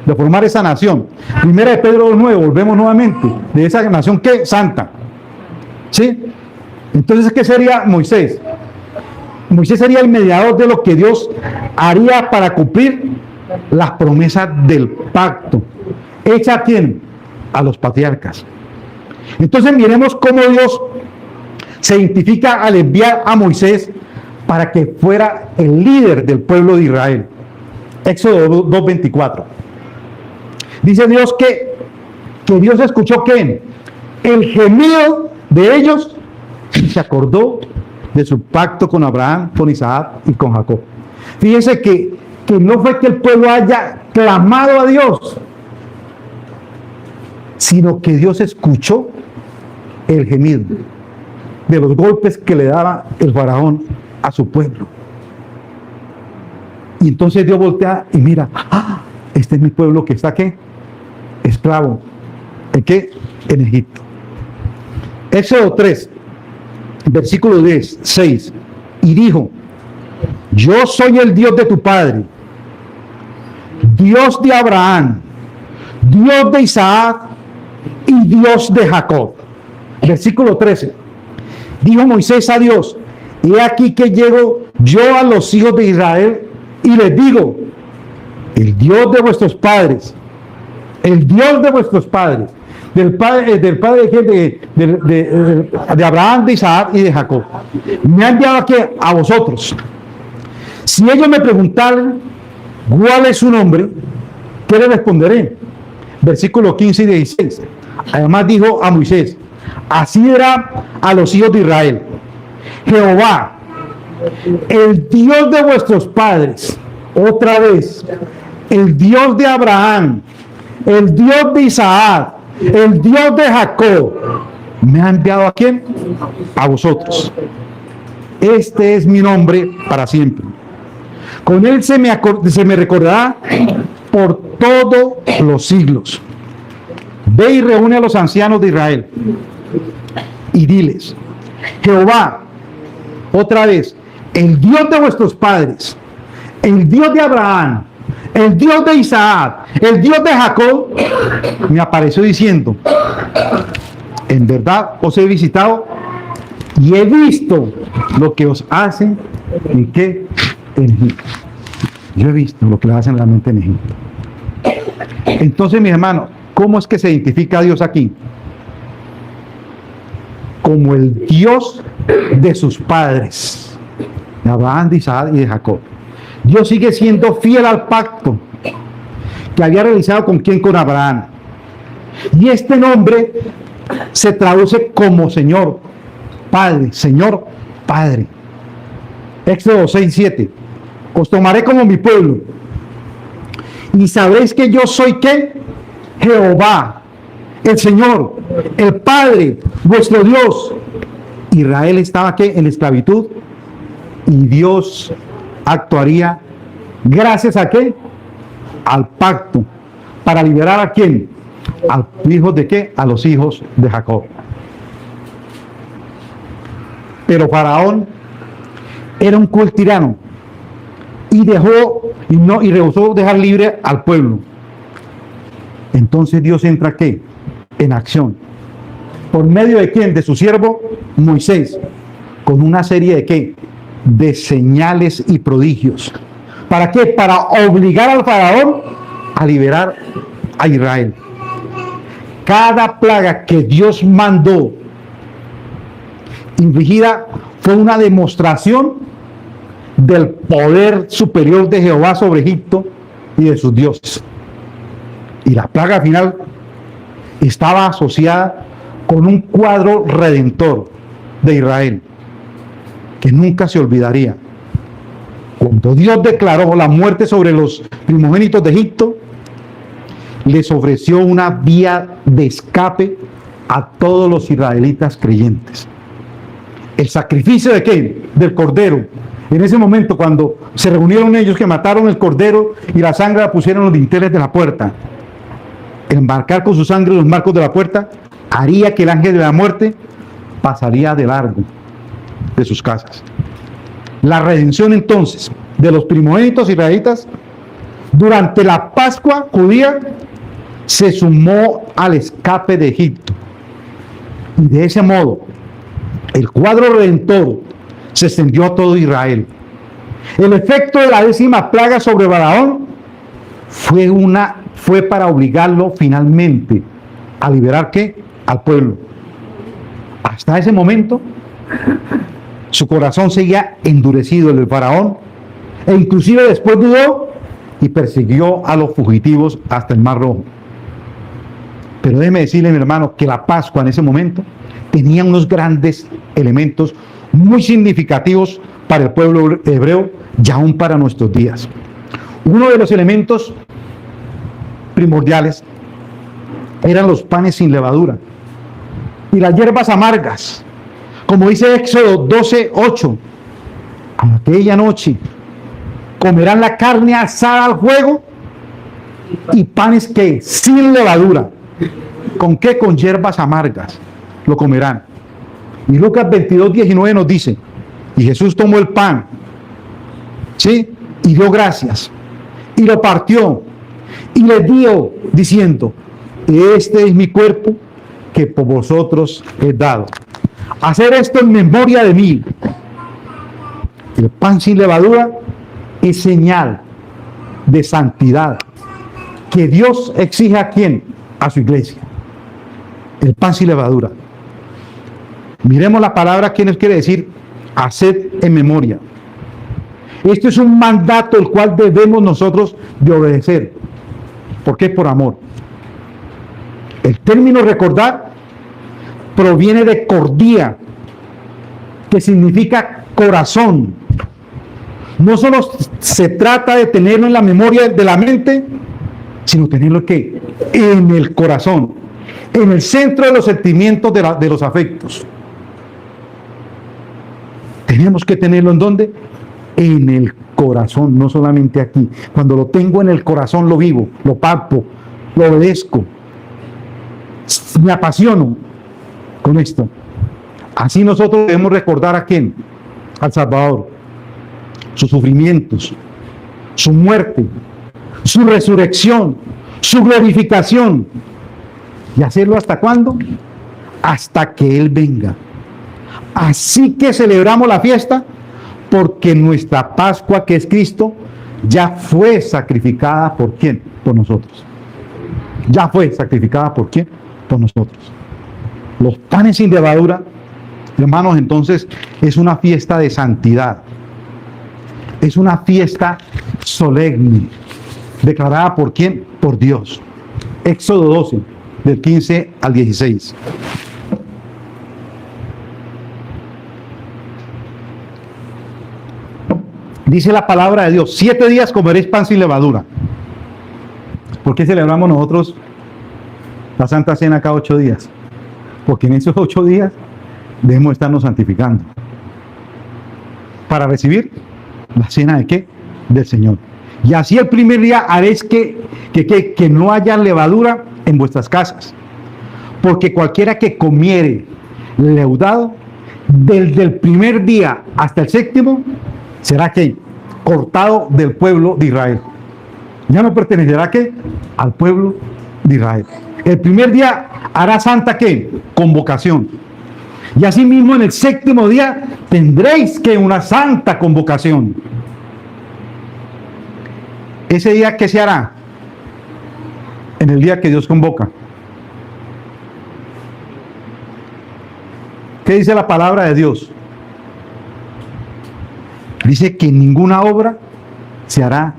de formar esa nación. Primera de Pedro 2:9, volvemos nuevamente, de esa nación ¿qué? Santa. ¿Sí? Entonces, ¿qué sería Moisés? Moisés sería el mediador de lo que Dios haría para cumplir las promesas del pacto. ¿Hecha a quién? A los patriarcas. Entonces miremos cómo Dios se identifica al enviar a Moisés para que fuera el líder del pueblo de Israel. Éxodo 2:24. Dice Dios que Dios escuchó ¿qué? El gemido de ellos y se acordó de su pacto con Abraham, con Isaac y con Jacob. Fíjense que no fue que el pueblo haya clamado a Dios, sino que Dios escuchó el gemido de los golpes que le daba el faraón a su pueblo. Y entonces Dios voltea y mira, este es mi pueblo que está ¿qué? Esclavo. ¿En qué? En Egipto. Éxodo 3, versículo 6. Y dijo, yo soy el Dios de tu padre, Dios de Abraham, Dios de Isaac y Dios de Jacob. Versículo 13. Dijo Moisés a Dios, He aquí que llego yo a los hijos de Israel y les digo, el Dios de vuestros padres, el Dios de vuestros padres, del padre de Abraham, de Isaac y de Jacob, me ha enviado aquí a vosotros. Si ellos me preguntaran cuál es su nombre, ¿qué les responderé? Versículos 15 y 16. Además dijo a Moisés, así dirá a los hijos de Israel, Jehová, el Dios de vuestros padres, otra vez, el Dios de Abraham, el Dios de Isaac, el Dios de Jacob, me ha enviado ¿a quién? A vosotros. Este es mi nombre para siempre. Con él se me recordará por todos los siglos. Ve y reúne a los ancianos de Israel y diles, Jehová, otra vez, el Dios de vuestros padres, el Dios de Abraham, el Dios de Isaac, el Dios de Jacob, me apareció diciendo, en verdad os he visitado y he visto lo que os hacen en qué, en Egipto. Yo he visto lo que le hacen realmente en Egipto. Entonces, mis hermanos, ¿cómo es que se identifica a Dios aquí? Como el Dios de sus padres, de Abraham, de Isaac y de Jacob. Dios sigue siendo fiel al pacto que había realizado con quién, con Abraham. Y este nombre se traduce como Señor, Padre, Señor, Padre. Éxodo 6:7. Os tomaré como mi pueblo y sabréis que yo soy ¿qué? Jehová, el Señor, el Padre, vuestro Dios. Israel estaba ¿qué? En esclavitud y Dios actuaría gracias a ¿qué? Al pacto para liberar ¿a quién? A los hijos de ¿qué? A los hijos de Jacob. Pero Faraón era un cruel tirano y rehusó dejar libre al pueblo. Entonces Dios entra ¿qué? En acción. ¿Por medio de quién? De su siervo Moisés, con una serie de ¿qué? De señales y prodigios. ¿Para qué? Para obligar al faraón a liberar a Israel. Cada plaga que Dios mandó infligida fue una demostración del poder superior de Jehová sobre Egipto y de sus dioses. Y la plaga final estaba asociada con un cuadro redentor de Israel que nunca se olvidaría. Cuando Dios declaró la muerte sobre los primogénitos de Egipto, les ofreció una vía de escape a todos los israelitas creyentes. El sacrificio de ¿qué? Del cordero. En ese momento, cuando se reunieron ellos, que mataron el cordero y la sangre la pusieron en los dinteles de la puerta, embarcar con su sangre los marcos de la puerta haría que el ángel de la muerte pasaría de largo de sus casas. La redención entonces de los primogénitos israelitas durante la Pascua judía se sumó al escape de Egipto. Y de ese modo, el cuadro redentor se extendió a todo Israel. El efecto de la 10ª plaga sobre Faraón fue para obligarlo finalmente a liberar ¿qué? Al pueblo. Hasta ese momento, su corazón seguía endurecido el del faraón, e inclusive después dudó y persiguió a los fugitivos hasta el Mar Rojo. Pero déjeme decirle, mi hermano, que la Pascua en ese momento tenía unos grandes elementos muy significativos para el pueblo hebreo y aún para nuestros días. Uno de los elementos primordiales eran los panes sin levadura y las hierbas amargas, como dice Éxodo 12:8. Aquella noche comerán la carne asada al fuego y panes que sin levadura. ¿Con qué? Con hierbas amargas lo comerán. Y Lucas 22:19 nos dice, y Jesús tomó el pan, ¿sí? Y dio gracias, y lo partió, y les dio, diciendo, este es mi cuerpo que por vosotros he dado. Hacer esto en memoria de mí. El pan sin levadura es señal de santidad que Dios exige a quién, a su iglesia. El pan sin levadura. Miremos la palabra que nos quiere decir: haced en memoria. Esto es un mandato el cual debemos nosotros de obedecer. ¿Por qué? Por amor. El término recordar proviene de cordía, que significa corazón. No solo se trata de tenerlo en la memoria de la mente, sino tenerlo ¿qué? En el corazón, en el centro de los sentimientos de los afectos. Tenemos que tenerlo ¿en dónde? En el corazón, no solamente aquí. Cuando lo tengo en el corazón lo vivo, lo palpo, lo obedezco, me apasiono con esto. Así nosotros debemos recordar a quién, al Salvador, sus sufrimientos, su muerte, su resurrección, su glorificación. ¿Y hacerlo hasta cuándo? Hasta que Él venga. Así que celebramos la fiesta, porque nuestra Pascua, que es Cristo, ya fue sacrificada ¿por quién? Por nosotros. Ya fue sacrificada ¿por quién? Por nosotros. Los panes sin levadura, hermanos, entonces es una fiesta de santidad. Es una fiesta solemne, declarada ¿por quién? Por Dios. Éxodo 12, del 15 al 16. Dice la palabra de Dios: 7 días comeréis pan sin levadura. ¿Por qué celebramos nosotros la Santa Cena cada 8 días? Porque en esos 8 días debemos estarnos santificando para recibir la cena de ¿qué? Del Señor. Y así el primer día haréis que no haya levadura en vuestras casas, porque cualquiera que comiere leudado, desde el primer día hasta el séptimo, será que cortado del pueblo de Israel. Ya no pertenecerá ¿qué? Al pueblo de Israel. El primer día hará santa ¿qué? Convocación. Y asimismo en el séptimo día tendréis que una santa convocación. Ese día, ¿qué se hará? En el día que Dios convoca. ¿Qué dice la palabra de Dios? Dice que ninguna obra se hará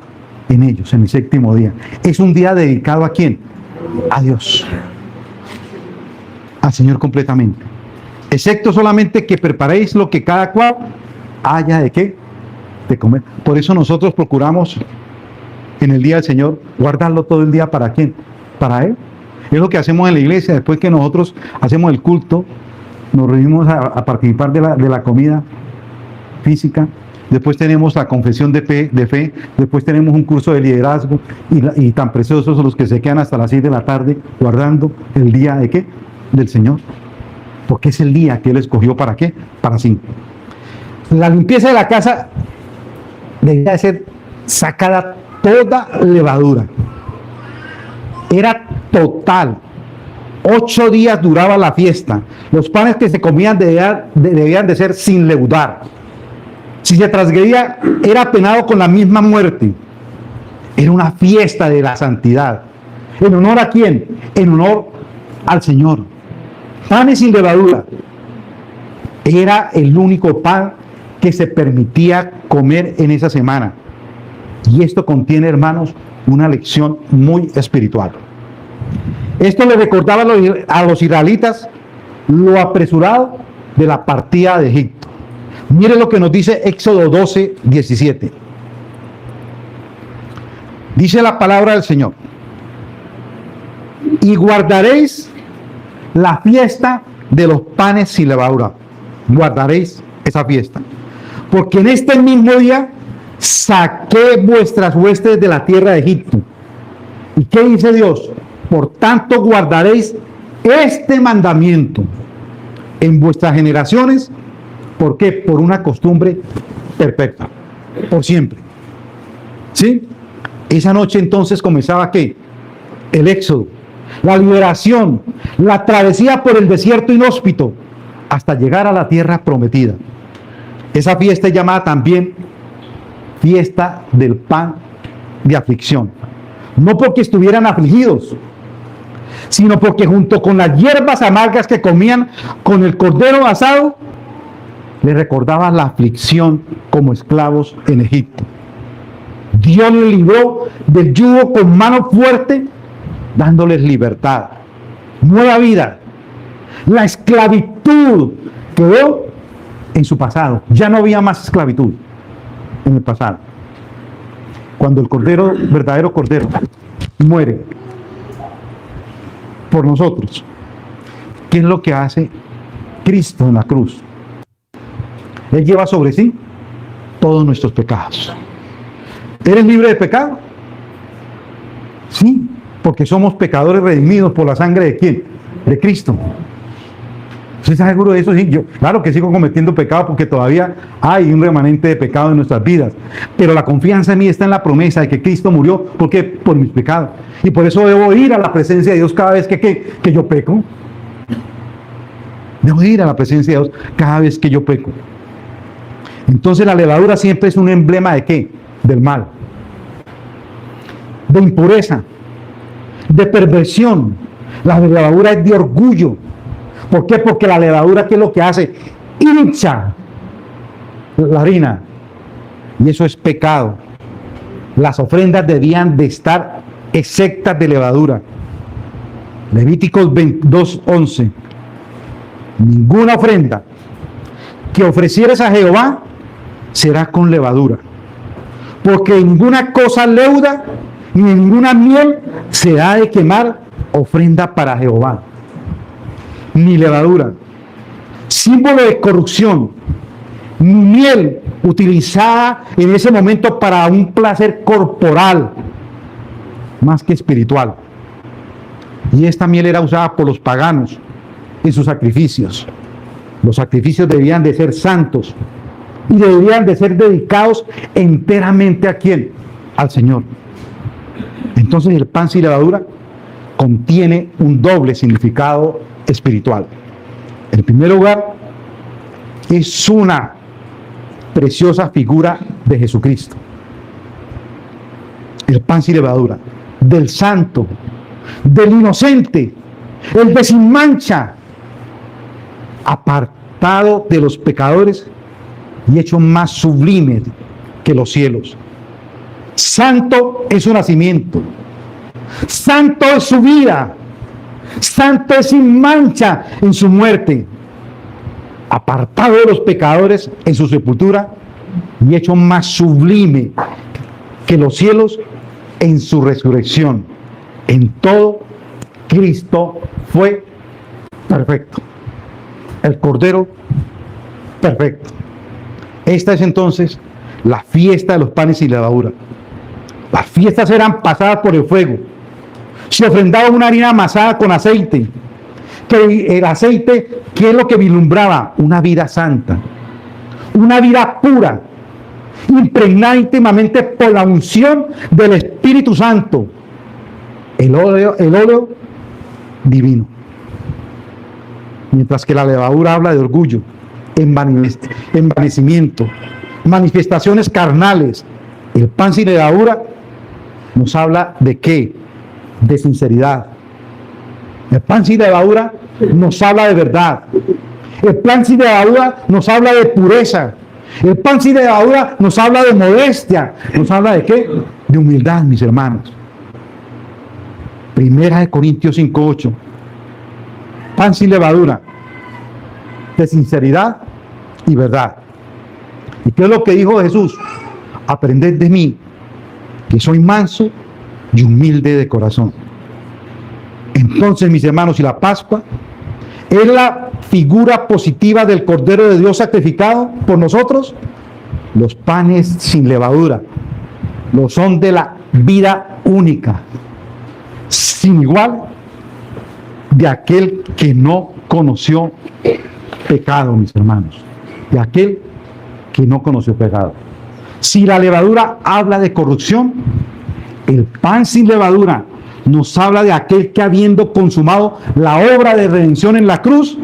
en ellos, en el séptimo día. Es un día dedicado ¿a quién? A Dios. Al Señor completamente. Excepto solamente que preparéis lo que cada cual haya de qué, de comer. Por eso nosotros procuramos en el día del Señor guardarlo todo el día. ¿Para quién? Para Él. Es lo que hacemos en la iglesia. Después que nosotros hacemos el culto, nos reunimos a participar de la comida física. Después tenemos la confesión de fe, después tenemos un curso de liderazgo y tan preciosos los que se quedan hasta las 6 de la tarde guardando el día de qué, del Señor, porque es el día que Él escogió ¿para qué? Para sí. La limpieza de la casa debía de ser sacada toda levadura, era total. 8 días duraba la fiesta. Los panes que se comían debían de ser sin leudar. Si se transgredía, era penado con la misma muerte. Era una fiesta de la santidad. ¿En honor a quién? En honor al Señor. Panes sin levadura. Era el único pan que se permitía comer en esa semana. Y esto contiene, hermanos, una lección muy espiritual. Esto le recordaba a los israelitas lo apresurado de la partida de Egipto. Mire lo que nos dice Éxodo 12, 17. Dice la palabra del Señor: y guardaréis la fiesta de los panes sin levadura. Guardaréis esa fiesta, porque en este mismo día saqué vuestras huestes de la tierra de Egipto. ¿Y qué dice Dios? Por tanto guardaréis este mandamiento en vuestras generaciones. ¿Por qué? Por una costumbre perfecta, por siempre. ¿Sí? Esa noche entonces comenzaba ¿qué? El éxodo, la liberación, la travesía por el desierto inhóspito hasta llegar a la tierra prometida. Esa fiesta es llamada también fiesta del pan de aflicción. No porque estuvieran afligidos, sino porque junto con las hierbas amargas que comían con el cordero asado, les recordaba la aflicción como esclavos en Egipto. Dios les libró del yugo con mano fuerte, dándoles libertad, nueva vida. La esclavitud quedó en su pasado. Ya no había más esclavitud en el pasado. Cuando el cordero, verdadero cordero, muere por nosotros, ¿qué es lo que hace Cristo en la cruz? Él lleva sobre sí todos nuestros pecados. ¿Eres libre de pecado? Sí, porque somos pecadores redimidos por la sangre ¿de quién? De Cristo. ¿Usted está seguro de eso? Sí, yo, claro que sigo cometiendo pecado porque todavía hay un remanente de pecado en nuestras vidas. Pero la confianza en mí está en la promesa de que Cristo murió porque por mis pecados. Y por eso debo ir a la presencia de Dios cada vez que yo peco. Debo ir a la presencia de Dios cada vez que yo peco. Entonces la levadura siempre es un emblema ¿de qué? Del mal, de impureza, de perversión. La levadura es de orgullo. ¿Por qué? Porque la levadura, ¿qué es lo que hace? Hincha la harina. Y eso es pecado. Las ofrendas debían de estar exentas de levadura. Levíticos 22:11. Ninguna ofrenda que ofrecieres a Jehová será con levadura, porque ninguna cosa leuda ni ninguna miel se ha de quemar ofrenda para Jehová, ni levadura, símbolo de corrupción, ni miel utilizada en ese momento para un placer corporal más que espiritual. Y esta miel era usada por los paganos en sus sacrificios. Los sacrificios debían de ser santos y debían de ser dedicados enteramente ¿a quién? Al Señor. Entonces el pan sin levadura contiene un doble significado espiritual. En primer lugar, es una preciosa figura de Jesucristo. El pan sin levadura, del santo, del inocente, el de sin mancha, apartado de los pecadores y hecho más sublime que los cielos. Santo es su nacimiento, santo es su vida, santo es sin mancha en su muerte, apartado de los pecadores en su sepultura y hecho más sublime que los cielos en su resurrección. En todo, Cristo fue perfecto. El Cordero perfecto. Esta es entonces la fiesta de los panes sin levadura. Las fiestas eran pasadas por el fuego. Se ofrendaba una harina amasada con aceite. Que el aceite, ¿qué es lo que vislumbraba? Una vida santa, una vida pura, impregnada íntimamente por la unción del Espíritu Santo. El óleo divino. Mientras que la levadura habla de orgullo, envanecimiento, manifestaciones carnales. El pan sin levadura nos habla de qué? De sinceridad. El pan sin levadura nos habla de verdad. El pan sin levadura nos habla de pureza. El pan sin levadura nos habla de modestia. ¿Nos habla de qué? De humildad, mis hermanos. Primera de Corintios 5:8. Pan sin levadura, de sinceridad y verdad. ¿Y qué es lo que dijo Jesús? Aprended de mí, que soy manso y humilde de corazón. Entonces, mis hermanos, y la Pascua es la figura positiva del Cordero de Dios sacrificado por nosotros. Los panes sin levadura lo son de la vida única, sin igual, de aquel que no conoció pecado, mis hermanos, de aquel que no conoció pecado. Si la levadura habla de corrupción, el pan sin levadura nos habla de aquel que, habiendo consumado la obra de redención en la cruz,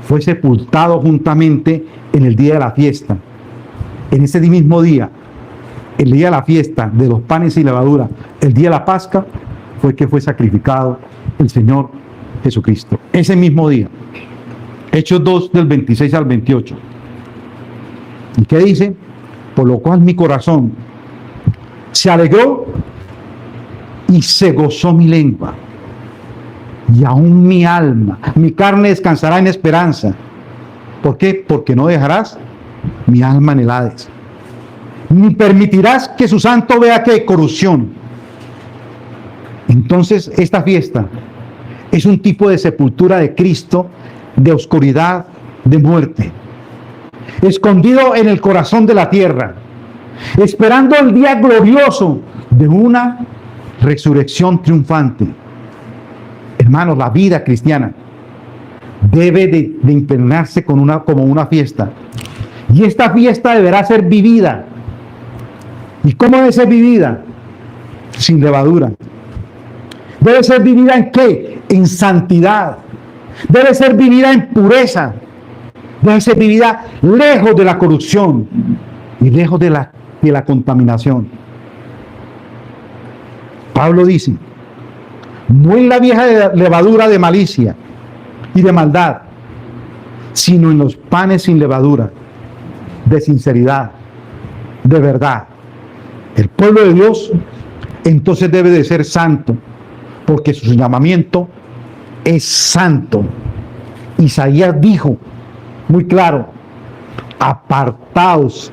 fue sepultado juntamente en el día de la fiesta, en ese mismo día, el día de la fiesta de los panes sin levadura, el día de la Pascua, fue que fue sacrificado el Señor Jesucristo. Ese mismo día. Hechos 2 del 26 al 28. ¿Y qué dice? Por lo cual mi corazón se alegró y se gozó mi lengua. Y aún mi alma, mi carne descansará en esperanza. ¿Por qué? Porque no dejarás mi alma en el Hades, ni permitirás que su santo vea que corrupción. Entonces, esta fiesta es un tipo de sepultura de Cristo, de oscuridad, de muerte, escondido en el corazón de la tierra, esperando el día glorioso de una resurrección triunfante. Hermanos, la vida cristiana debe de impregnarse como una fiesta. Y esta fiesta deberá ser vivida. ¿Y cómo debe ser vivida? Sin levadura. Debe ser vivida ¿en qué? En santidad. Debe ser vivida en pureza. Debe ser vivida lejos de la corrupción y lejos de la contaminación. Pablo dice, no en la vieja levadura de malicia y de maldad, sino en los panes sin levadura, de sinceridad, de verdad. El pueblo de Dios entonces debe de ser santo, porque su llamamiento es santo. Isaías dijo muy claro, apartaos,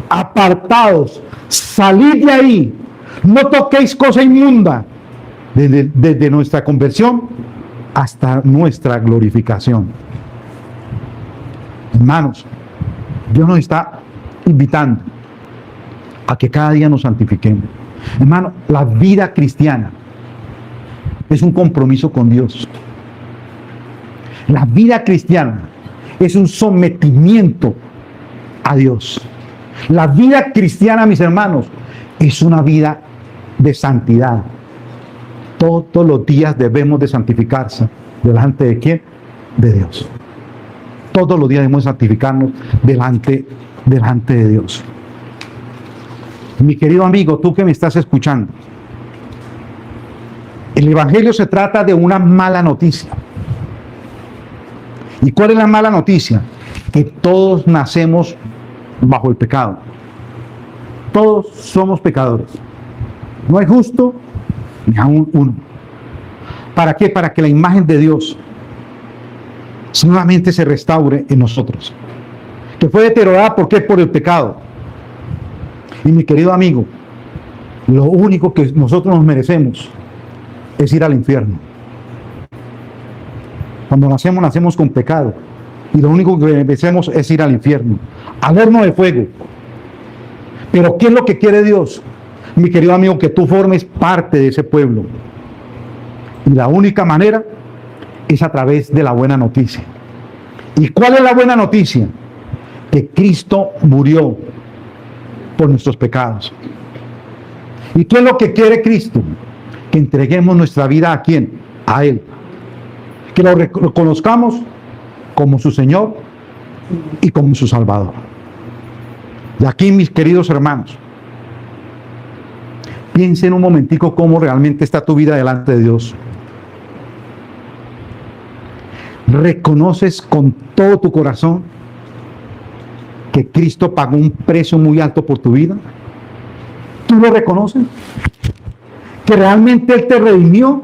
apartaos, salid de ahí, no toquéis cosa inmunda, desde nuestra conversión hasta nuestra glorificación. Hermanos, Dios nos está invitando a que cada día nos santifiquemos. Hermano, la vida cristiana es un compromiso con Dios. La vida cristiana es un sometimiento a Dios. La vida cristiana, mis hermanos, es una vida de santidad. Todos los días debemos de santificarse. ¿Delante de quién? De Dios. Todos los días debemos de santificarnos delante de Dios. Mi querido amigo, tú que me estás escuchando, el Evangelio se trata de una mala noticia. ¿Y cuál es la mala noticia? Que todos nacemos bajo el pecado. Todos somos pecadores. No hay justo ni aún uno. ¿Para qué? Para que la imagen de Dios nuevamente se restaure en nosotros. Que fue deteriorada, ¿por qué? Por el pecado. Y mi querido amigo, lo único que nosotros nos merecemos es ir al infierno. Cuando nacemos con pecado. Y lo único que merecemos es ir al infierno, al horno de fuego. Pero ¿qué es lo que quiere Dios? Mi querido amigo, que tú formes parte de ese pueblo. Y la única manera es a través de la buena noticia. ¿Y cuál es la buena noticia? Que Cristo murió por nuestros pecados. ¿Y qué es lo que quiere Cristo? Que entreguemos nuestra vida ¿a quién? A Él. Que lo reconozcamos como su Señor y como su Salvador. Y aquí, mis queridos hermanos, piensen un momentico cómo realmente está tu vida delante de Dios. ¿Reconoces con todo tu corazón que Cristo pagó un precio muy alto por tu vida? ¿Tú lo reconoces? ¿Que realmente Él te redimió?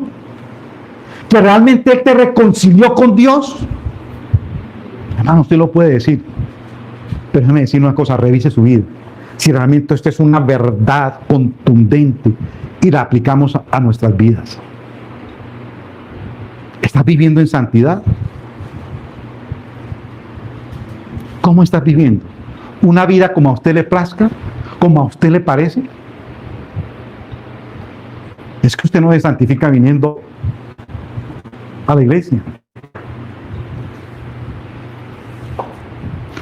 ¿Que realmente Él te reconcilió con Dios? Hermano, usted lo puede decir. Pero déjeme decir una cosa, revise su vida. Si realmente esto es una verdad contundente y la aplicamos a nuestras vidas. ¿Estás viviendo en santidad? ¿Cómo estás viviendo? ¿Una vida como a usted le plazca? ¿Como a usted le parece? Es que usted no se santifica viniendo a la iglesia.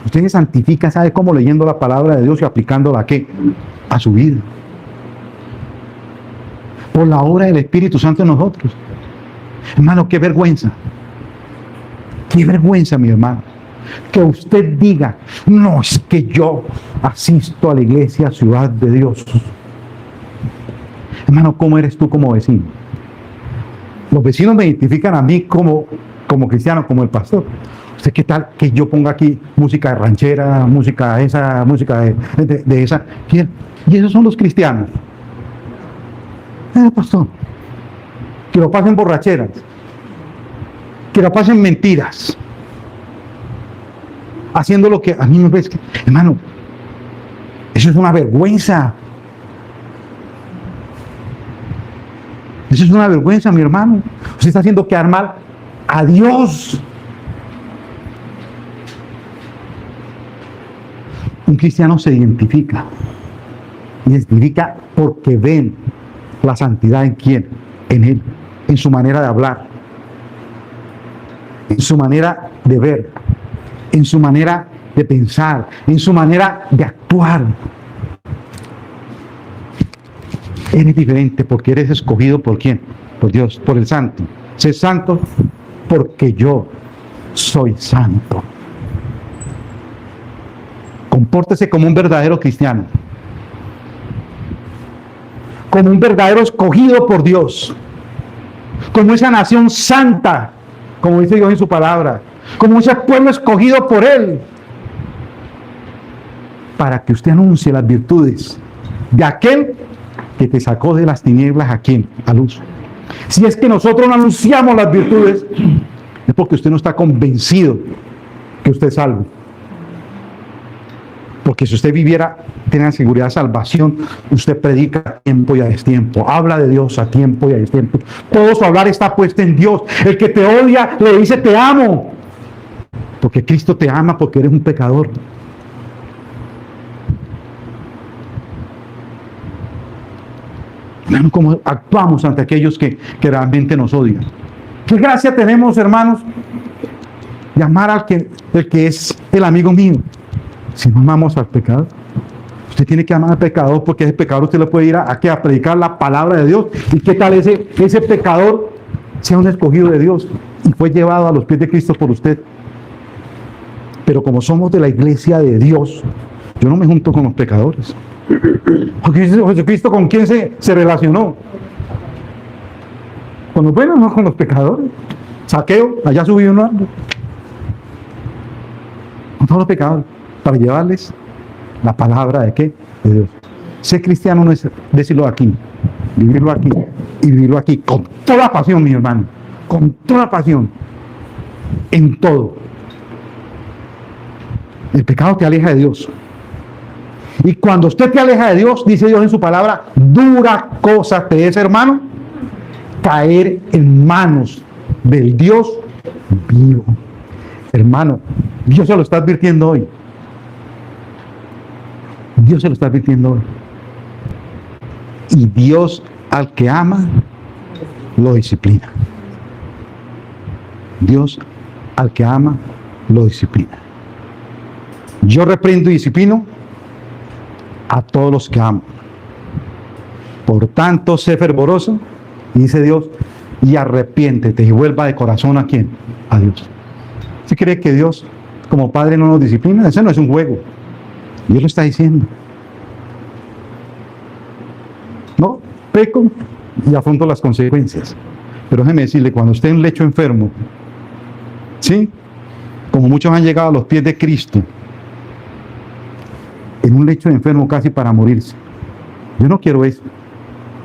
Usted se santifica, ¿sabe cómo? Leyendo la palabra de Dios y aplicándola ¿a qué? A su vida. Por la obra del Espíritu Santo en nosotros. Hermano, qué vergüenza. Qué vergüenza, mi hermano. Que usted diga, no, es que yo asisto a la iglesia Ciudad de Dios. Hermano, ¿cómo eres tú como vecino? Los vecinos me identifican a mí como cristiano, como el pastor. ¿Usted qué tal que yo ponga aquí música de ranchera, música de esa? Y esos son los cristianos. Pastor, que lo pasen borracheras, que lo pasen mentiras, haciendo lo que a mí me parece. Hermano, eso es una vergüenza. Eso es una vergüenza, mi hermano. Usted está haciendo quedar mal a Dios. Un cristiano se identifica. Y se identifica porque ven la santidad en quién, en él, en su manera de hablar, en su manera de ver, en su manera de pensar, en su manera de actuar. Eres diferente porque eres escogido por quién, por Dios, por el santo. Sé santo porque yo soy santo. Compórtese como un verdadero cristiano, como un verdadero escogido por Dios, como esa nación santa, como dice Dios en su palabra, como ese pueblo escogido por Él, para que usted anuncie las virtudes de aquel que te sacó de las tinieblas, ¿a quién? A luz. Si es que nosotros no anunciamos las virtudes, es porque usted no está convencido que usted es salvo. Porque si usted viviera, tenga seguridad de salvación, usted predica a tiempo y a destiempo, habla de Dios a tiempo y a destiempo. Todo su hablar está puesto en Dios. El que te odia le dice te amo, porque Cristo te ama, porque eres un pecador. Hermano, ¿cómo actuamos ante aquellos que realmente nos odian? ¿Qué gracia tenemos, hermanos, de amar al el que es el amigo mío? Si no amamos al pecador, usted tiene que amar al pecador, porque ese pecador usted le puede ir a predicar la palabra de Dios. ¿Y qué tal ese pecador sea un escogido de Dios y fue llevado a los pies de Cristo por usted? Pero como somos de la iglesia de Dios, yo no me junto con los pecadores. Porque Jesucristo, ¿con quién se relacionó? Con los buenos, no con los pecadores. Saqueo, allá subió un árbol. Con todos los pecadores, para llevarles la palabra de qué? De Dios. Ser cristiano no es decirlo aquí, vivirlo aquí y vivirlo aquí con toda pasión, mi hermano, con toda pasión, en todo. El pecado te aleja de Dios. Y cuando usted te aleja de Dios, dice Dios en su palabra, dura cosa te es, hermano, caer en manos del Dios vivo. Hermano, Dios se lo está advirtiendo hoy. Dios se lo está advirtiendo hoy. Y Dios al que ama, lo disciplina. Dios al que ama, lo disciplina. Yo reprendo y disciplino a todos los que amo. Por tanto, sé fervoroso, y dice Dios, y arrepiéntete y vuelva de corazón ¿a quién? A Dios. ¿Usted cree que Dios como Padre no nos disciplina? Ese no es un juego. Dios lo está diciendo. No, peco y afronto las consecuencias. Pero déjeme decirle, cuando esté en un lecho enfermo, ¿sí? Como muchos han llegado a los pies de Cristo, en un lecho de enfermo casi para morirse. Yo no quiero eso.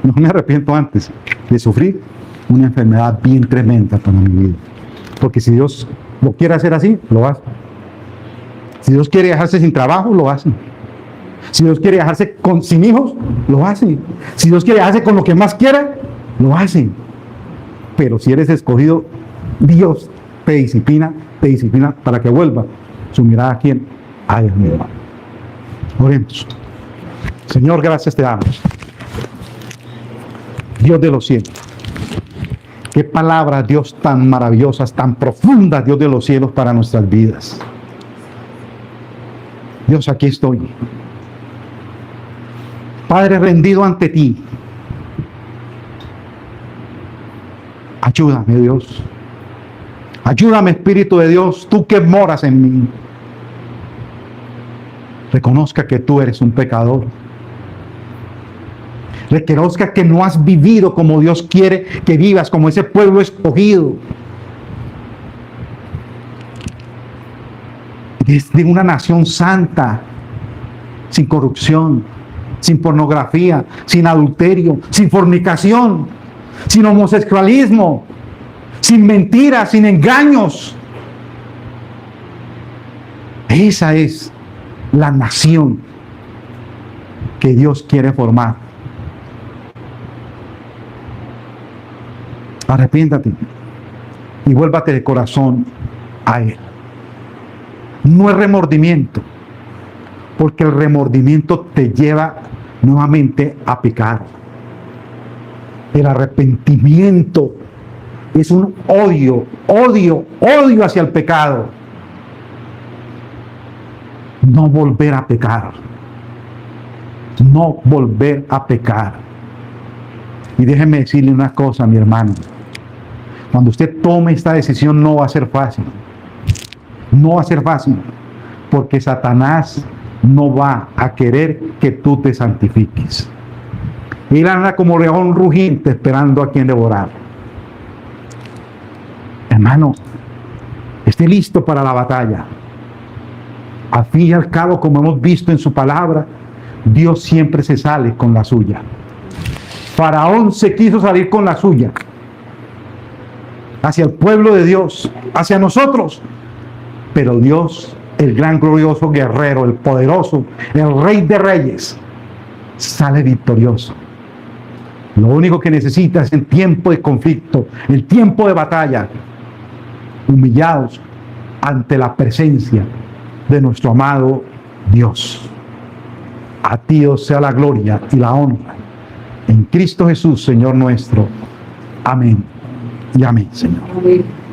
No me arrepiento antes de sufrir una enfermedad bien tremenda para mi vida. Porque si Dios lo quiere hacer así, lo hace. Si Dios quiere dejarse sin trabajo, lo hace. Si Dios quiere dejarse sin hijos, lo hace. Si Dios quiere dejarse con lo que más quiera, lo hace. Pero si eres escogido, Dios te disciplina para que vuelva su mirada a quién, a Dios mismo. Oremos. Señor, gracias te damos. Dios de los cielos. Qué palabras, Dios, tan maravillosas, tan profundas, Dios de los cielos, para nuestras vidas. Dios, aquí estoy. Padre, rendido ante ti. Ayúdame, Dios. Ayúdame, Espíritu de Dios, tú que moras en mí. Reconozca que tú eres un pecador. Reconozca que no has vivido como Dios quiere que vivas, como ese pueblo escogido. Desde una nación santa, sin corrupción, sin pornografía, sin adulterio, sin fornicación, sin homosexualismo, sin mentiras, sin engaños. Esa es la nación que Dios quiere formar. Arrepiéntate y vuélvate de corazón a Él. No es remordimiento, porque el remordimiento te lleva nuevamente a pecar. El arrepentimiento es un odio hacia el pecado. No volver a pecar. No volver a pecar. Y déjeme decirle una cosa, mi hermano. Cuando usted tome esta decisión no va a ser fácil. No va a ser fácil. Porque Satanás no va a querer que tú te santifiques. Él anda como león rugiente esperando a quien devorar. Hermano, esté listo para la batalla. Al fin y al cabo, como hemos visto en su palabra, Dios siempre se sale con la suya. Faraón se quiso salir con la suya hacia el pueblo de Dios, hacia nosotros. Pero Dios, el gran glorioso guerrero, el poderoso, el rey de reyes, sale victorioso. Lo único que necesita es en tiempo de conflicto, el tiempo de batalla, humillados ante la presencia de nuestro amado Dios. A ti Dios sea la gloria y la honra. En Cristo Jesús, Señor nuestro. Amén. Y amén, Señor. Amén.